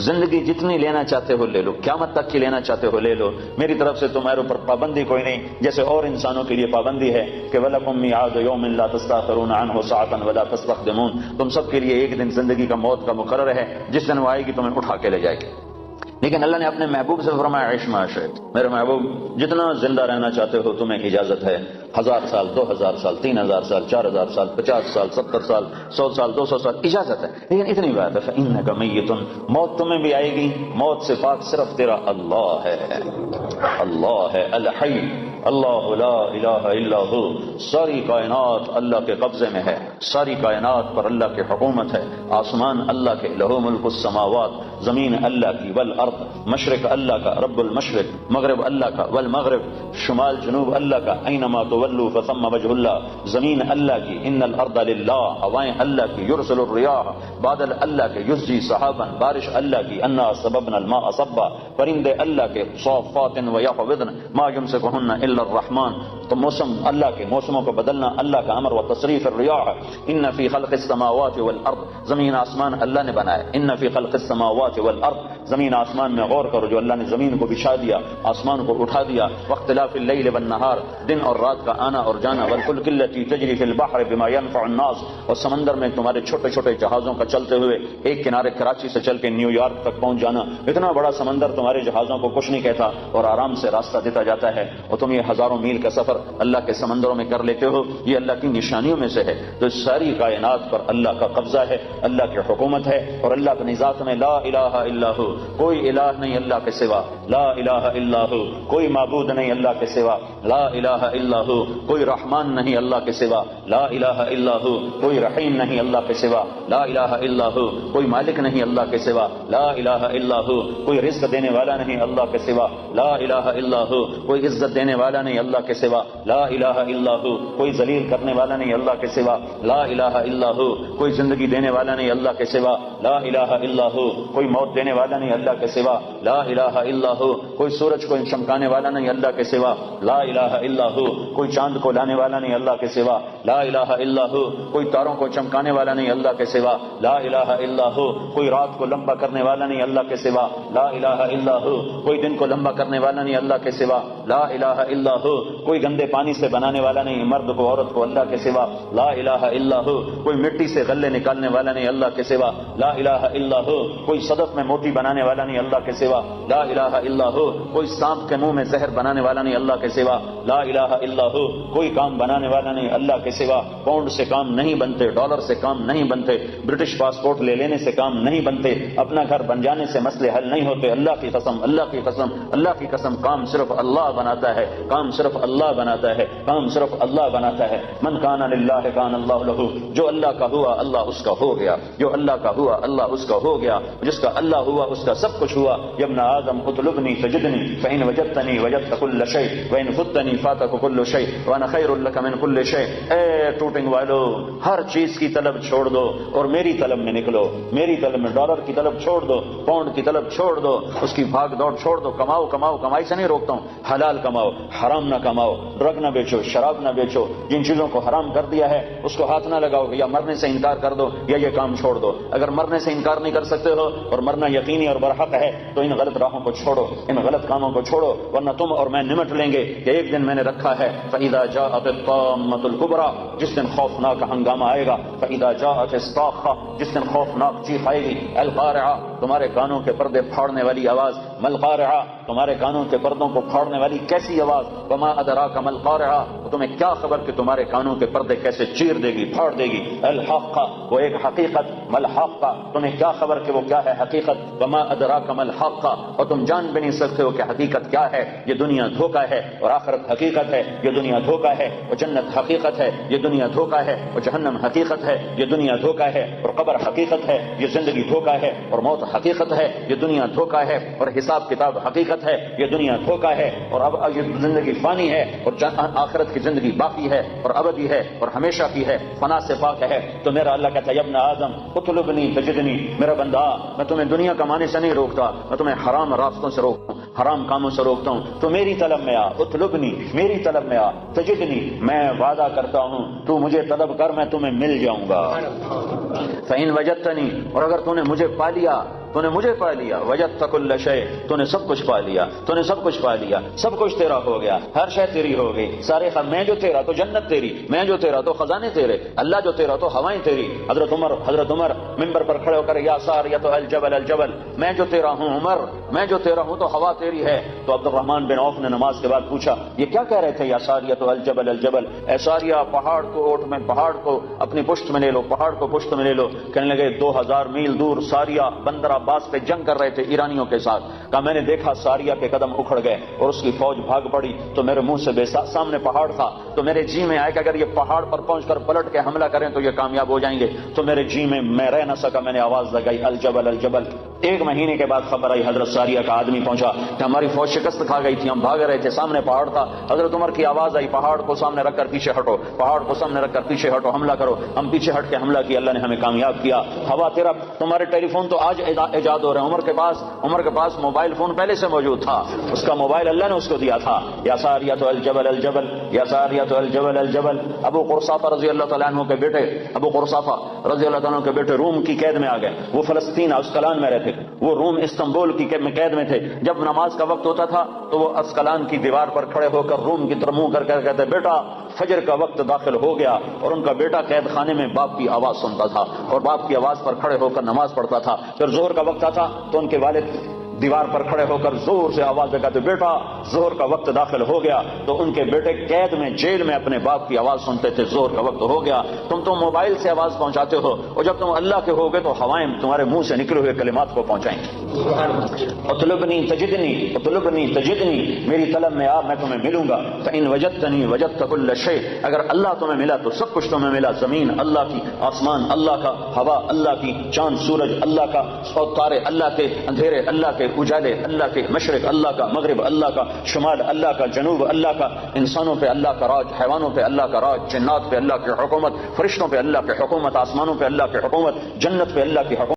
زندگی جتنی لینا چاہتے ہو لے لو، قیامت تک کی لینا چاہتے ہو لے لو، میری طرف سے تمہارے اوپر پابندی کوئی نہیں، جیسے اور انسانوں کے لیے پابندی ہے کہ وَلَكُمْ مِيعَادُ يَوْمٍ لَا تَسْتَأْخِرُونَ عَنْهُ سَاعَةً وَلَا تَسْتَقْدِمُونَ، تم سب کے لیے ایک دن زندگی کا موت کا مقرر ہے، جس دن وہ آئے گی تمہیں اٹھا کے لے جائے گی۔ لیکن اللہ نے اپنے محبوب سے فرمایا عش ما شئت، میرے محبوب جتنا زندہ رہنا چاہتے ہو تمہیں اجازت ہے، 1000 سال، 2000 سال، 3000 سال، 4000 سال، 50 سال، 70 سال، 100 سال، 200 سال، اجازت ہے، لیکن اتنی بات ہے فإنک میت، موت تمہیں بھی آئے گی، موت سے پاک صرف تیرا اللہ ہے، اللہ ہے الحی، اللہ لا الہ الا ہو، ساری کائنات اللہ کے قبضے میں ہے، ساری کائنات پر اللہ کی حکومت ہے، آسمان اللہ کے، لہو ملک السماوات، زمین اللہ کی، والارض، مشرق اللہ کا، رب المشرق، مغرب اللہ کا، والمغرب، شمال جنوب اللہ کا، اینما تولوا فثم وجہ اللہ، زمین اللہ کی، ان الارض للہ، ہوائیں اللہ کی، یرسل الریاح، بادل اللہ کے، یسجی سحابا، بارش اللہ کی، انا سببنا الماء صبا، پرندے اللہ کے، صافات ویقبضن ما یمسکہن الا الرحمن، تو موسم اللہ کے، موسموں کو بدلنا اللہ کا امر، و تصریف الریاح، ان فی خلق السماوات والارض، زمین زمین آسمان اللہ نے بنایا. ان فی خلق السماوات والارض, زمین آسمان میں غور کرو, جو اللہ نے زمین کو بچھا دیا, آسمان کو اٹھا دیا. واختلاف اللیل والنہار, دن اور رات کا آنا اور جانا. والفلک التی تجری فی البحر بما ينفع الناس, اور سمندر میں تمہارے چھوٹے چھوٹے جہازوں کا چلتے ہوئے ایک کنارے کراچی سے چل کے نیو یارک تک پہنچ جانا. اتنا بڑا سمندر تمہارے جہازوں کو کچھ نہیں کہتا اور آرام سے راستہ دیتا جاتا ہے, اور تم یہ ہزاروں میل کا سفر اللہ کے سمندروں میں کر لیتے ہو. یہ اللہ کی نشانیوں میں سے ہے. تو اس ساری کائنات پر اللہ کا قبضہ ہے, اللہ کی حکومت ہے, اور اللہ اپنی ذات میں لا الہ الا ہو, کوئی الہ نہیں اللہ کے سوا. لا الہ الا ہو, کوئی معبود نہیں اللہ کے سوا. لا الہ الا ہو, کوئی رحمان نہیں اللہ کے سوا. لا الہ الا ہو, کوئی رحیم نہیں اللہ کے سوا. لا الہ الا ہو, کوئی مالک نہیں اللہ کے سوا. لا الہ الا ہو, کوئی رزق دینے والا نہیں اللہ کے سوا. لا الہ الا ہو, کوئی عزت دینے والا نہیں اللہ کے سوا. لا الہ الا ہو, کوئی ذلیل کرنے والا نہیں اللہ کے سوا. لا الہ الا ہو, کوئی زندگی دینے والا نہیں اللہ کے سوا. لا الہ الا ہو, کوئی موت دینے والا نہیں اللہ کے سوا. لا الہ الا ہو, کوئی سورج کو چمکانے والا نہیں اللہ کے سوا. لا الہ الا ہو, کوئی چاند کو لانے والا نہیں اللہ کے سوا. لا الہ الا ہو, کوئی تاروں کو چمکانے والا نہیں اللہ کے سوا. لا الہ الا ہو, کوئی رات کو لمبا کرنے والا نہیں اللہ کے سوا. لا الہ الا ہو, کوئی دن کو لمبا کرنے والا نہیں اللہ کے سوا. لا الہ الا ہو, کوئی گندے پانی سے بنانے والا نہیں مرد کو عورت کو اللہ کے سوا. لا الہ الا ہو, کوئی مٹی سے غلے نکالنے والا نہیں اللہ کے سوا. لا الہ الا ہو, کوئی صدف میں موتی بنانے والا نہیں اللہ کے سوا. لا الہ الا ہو, کوئی سانپ کے منہ میں زہر بنانے والا نہیں اللہ کے سوا. لا الہ الا ہو, کوئی کام بنانے والا نہیں اللہ کے سوا. پاؤنڈ سے کام نہیں بنتے, ڈالر سے کام نہیں بنتے, برٹش پاسپورٹ لے لینے سے کام نہیں بنتے, اپنا گھر بن جانے سے مسئلے حل نہیں ہوتے. اللہ کی قسم, اللہ کی قسم, اللہ کی قسم, کام صرف اللہ بناتا ہے, کام صرف اللہ بناتا ہے, کام صرف اللہ بناتا ہے. من کان للہ کان اللہ لہ, جو اللہ کا ہوا اللہ اس کا ہو گیا. جو اللہ کا ہوا اللہ اس کا ہو گیا. جس کا اللہ ہوا اس کا سب کچھ ہوا. یا ابن آدم اطلبنی تجدنی فإن وجدتنی وجدت كل شيء وإن فتنی فاتك كل شيء وأنا خير لك من كل شيء. اے ٹوٹنگ والو, ہر چیز کی طلب چھوڑ دو اور میری طلب میں نکلو. میری طلب میں, ڈالر کی طلب چھوڑ دو, پاؤنڈ کی طلب چھوڑ دو, اس کی بھاگ دوڑ چھوڑ دو. کماؤ کماؤ, کمائی سے نہیں روکتا ہوں, حلال کماؤ, حرام نہ کماؤ. ڈرگ نہ بیچو, شراب نہ بیچو. جن چیزوں کو حرام کر دیا ہے اس کو ہاتھ نہ لگاؤ. یا مرنے سے انکار کر دو یا یہ کام چھوڑ دو. اگر مرنے سے انکار نہیں کر سکتے ہو اور مرنا یقینی اور برحق ہے تو ان غلط راہوں کو چھوڑو, ان غلط کاموں کو چھوڑو, ورنہ تم اور میں نمٹ لیں گے کہ ایک دن میں نے رکھا ہے فَإِذَا جَاءَتِ الطَّامَّةُ الْكُبْرَى, جس دن خوفناک ہنگامہ آئے گا. فَإِذَا جَاءَتِ الصَّاخَّةُ, جس دن خوفناک چیخ آئے گی. الْقَارِعَةُ, تمہارے کانوں کے پردے پھاڑنے والی آواز. مَلْقَارِعَةُ, تمہارے کانوں کے پردوں کو پھاڑنے والی کیسی آواز. وَمَا أَدْرَاكَ مَا الْقَارِعَةُ, تمہیں کیا خبر کہ تمہارے کانوں کے پردے کیسے چیر دے گی, پھاڑ دے گی. الحق, وہ ایک حقیقت. ملحق, تمہیں کیا خبر کہ وہ کیا ہے حقیقت. وما ادراک ما الحق, اور تم جان بھی نہیں سکتے ہو کہ حقیقت کیا ہے. یہ دنیا دھوکہ ہے اور آخرت حقیقت ہے. یہ دنیا دھوکہ ہے اور جنت حقیقت ہے. یہ دنیا دھوکہ ہے اور جہنم حقیقت ہے. یہ دنیا دھوکہ ہے اور قبر حقیقت ہے. یہ زندگی دھوکہ ہے اور موت حقیقت ہے. یہ دنیا دھوکہ ہے اور حساب کتاب حقیقت ہے. یہ دنیا دھوکہ ہے اور اب یہ زندگی فانی ہے اور آخرت کی زندگی باقی ہے اور ابدی ہے اور ہمیشہ کی ہے, فنا سے پاک ہے. تو میرا اللہ کہتا ہے ابن آدم اطلبنی تجدنی, میرا بندہ میں تمہیں دنیا کمانے سے نہیں روکتا, میں تمہیں حرام راستوں سے روکتا ہوں, حرام کاموں سے روکتا ہوں. تو میری طلب میں آ, اطلبنی, میری طلب میں آ. تجدنی, میں وعدہ کرتا ہوں تو مجھے طلب کر, میں تمہیں مل جاؤں گا. فإن وجدتنی, اور اگر تو نے مجھے پا لیا, تو نے مجھے پا لیا. وجدت كل شيء, تو نے سب کچھ پا لیا, تو نے سب کچھ پا لیا, سب کچھ تیرا ہو گیا, ہر شے تیری ہو گئی. سارے میں جو تیرا تو جنت تیری, میں جو تیرا تو خزانے تیرے, اللہ جو تیرا تو ہوائیں تیری. حضرت عمر منبر پر کھڑے ہو کر یا ساریۃ الجبل الجبل, میں جو تیرا ہوں عمر, میں جو تیرا ہوں تو ہوا تیری ہے. تو عبد الرحمن بن عوف نے نماز کے بعد پوچھا یہ کیا کہہ رہے تھے یا ساریۃ الجبل الجبل, اے ساریہ پہاڑ کو اوٹ میں, پہاڑ کو اپنی پشت میں لے لو, پہاڑ کو پشت میں لے لو. کہنے لگے 2000 میل دور ساریہ بندر عباس پہ جنگ کر رہے تھے ایرانیوں کے ساتھ. کہا میں نے دیکھا ساریہ کے قدم اکھڑ گئے اور اس کی فوج بھاگ پڑی, تو میرے منہ سے سامنے پہاڑ تھا, تو میرے جی میں آئے کہ اگر یہ پہاڑ پر پہنچ کر پلٹ کے حملہ کریں تو یہ کامیاب ہو جائیں گے. تو میرے جی میں رہ نہ سکا, میں نے آواز لگائی الجبل الجبل. 1 مہینے کے بعد خبر آئی حضرت ساریہ کا آدمی پہنچا کہ ہماری فوج شکست کھا گئی تھی، ہم بھاگ رہے تھے، سامنے پہاڑ تھا، حضرت عمر کی آواز آئی پہاڑ کو سامنے رکھ کر پیچھے ہٹو، پہاڑ کو سامنے رکھ کر پیچھے ہٹو، حملہ کرو۔ ہم پیچھے ہٹ کے حملہ کیا، اللہ نے ہمیں کامیاب کیا۔ ہوا تیرا تمہارے ٹیلی فون تو آج ایجاد ہو رہے ہیں، عمر کے پاس موبائل فون پہلے سے موجود تھا، اس کا موبائل اللہ نے اس کو دیا تھا۔ یا ساریہ تو الجبل الجبل، یا ساریہ تو الجبل الجبل۔ ابو قرصافہ رضی اللہ تعالیٰ عنہ کے بیٹے، ابو قرصافہ رضی اللہ تعالیٰ عنہ کے بیٹے روم کی قید میں آ گئے، وہ فلسطین اسقلان میں رہتے، وہ روم استنبول کی قید میں تھے۔ جب نماز کا وقت ہوتا تھا تو وہ اسقلان کی دیوار پر کھڑے ہو کر روم کی طرف منہ کر کے کہتے بیٹا فجر کا وقت داخل ہو گیا، اور ان کا بیٹا قید خانے میں باپ کی آواز سنتا تھا اور باپ کی آواز پر کھڑے ہو کر نماز پڑھتا تھا۔ پھر ظہر کا وقت آتا تو ان کے والد دیوار پر کھڑے ہو کر زور سے آواز لگاتے بیٹا ظہر کا وقت داخل ہو گیا، تو ان کے بیٹے قید میں جیل میں اپنے باپ کی آواز سنتے تھے ظہر کا وقت ہو گیا۔ تم تو موبائل سے آواز پہنچاتے ہو، اور جب تم اللہ کے ہوگے تو ہوائیں تمہارے منہ سے نکلے ہوئے کلمات کو پہنچائیں گے۔ اطلبنی تجدنی، اطلبنی تجدنی، میری طلب میں آ میں تمہیں ملوں گا۔ فإن وجدتنی وجدت كل شيء، اگر اللہ تمہیں ملا تو سب کچھ تمہیں ملا، زمین اللہ کی، آسمان اللہ کا، ہوا اللہ کی، چاند سورج اللہ کا، اور تارے اللہ کے، اندھیرے اللہ کے، اجالے اللہ کے، مشرق اللہ کا، مغرب اللہ کا، شمال اللہ کا، جنوب اللہ کا، انسانوں پہ اللہ کا راج، حیوانوں پہ اللہ کا راج، جنات پہ اللہ کی حکومت، فرشتوں پہ اللہ کی حکومت، آسمانوں پہ اللہ کی حکومت، جنت پہ اللہ کی حکومت۔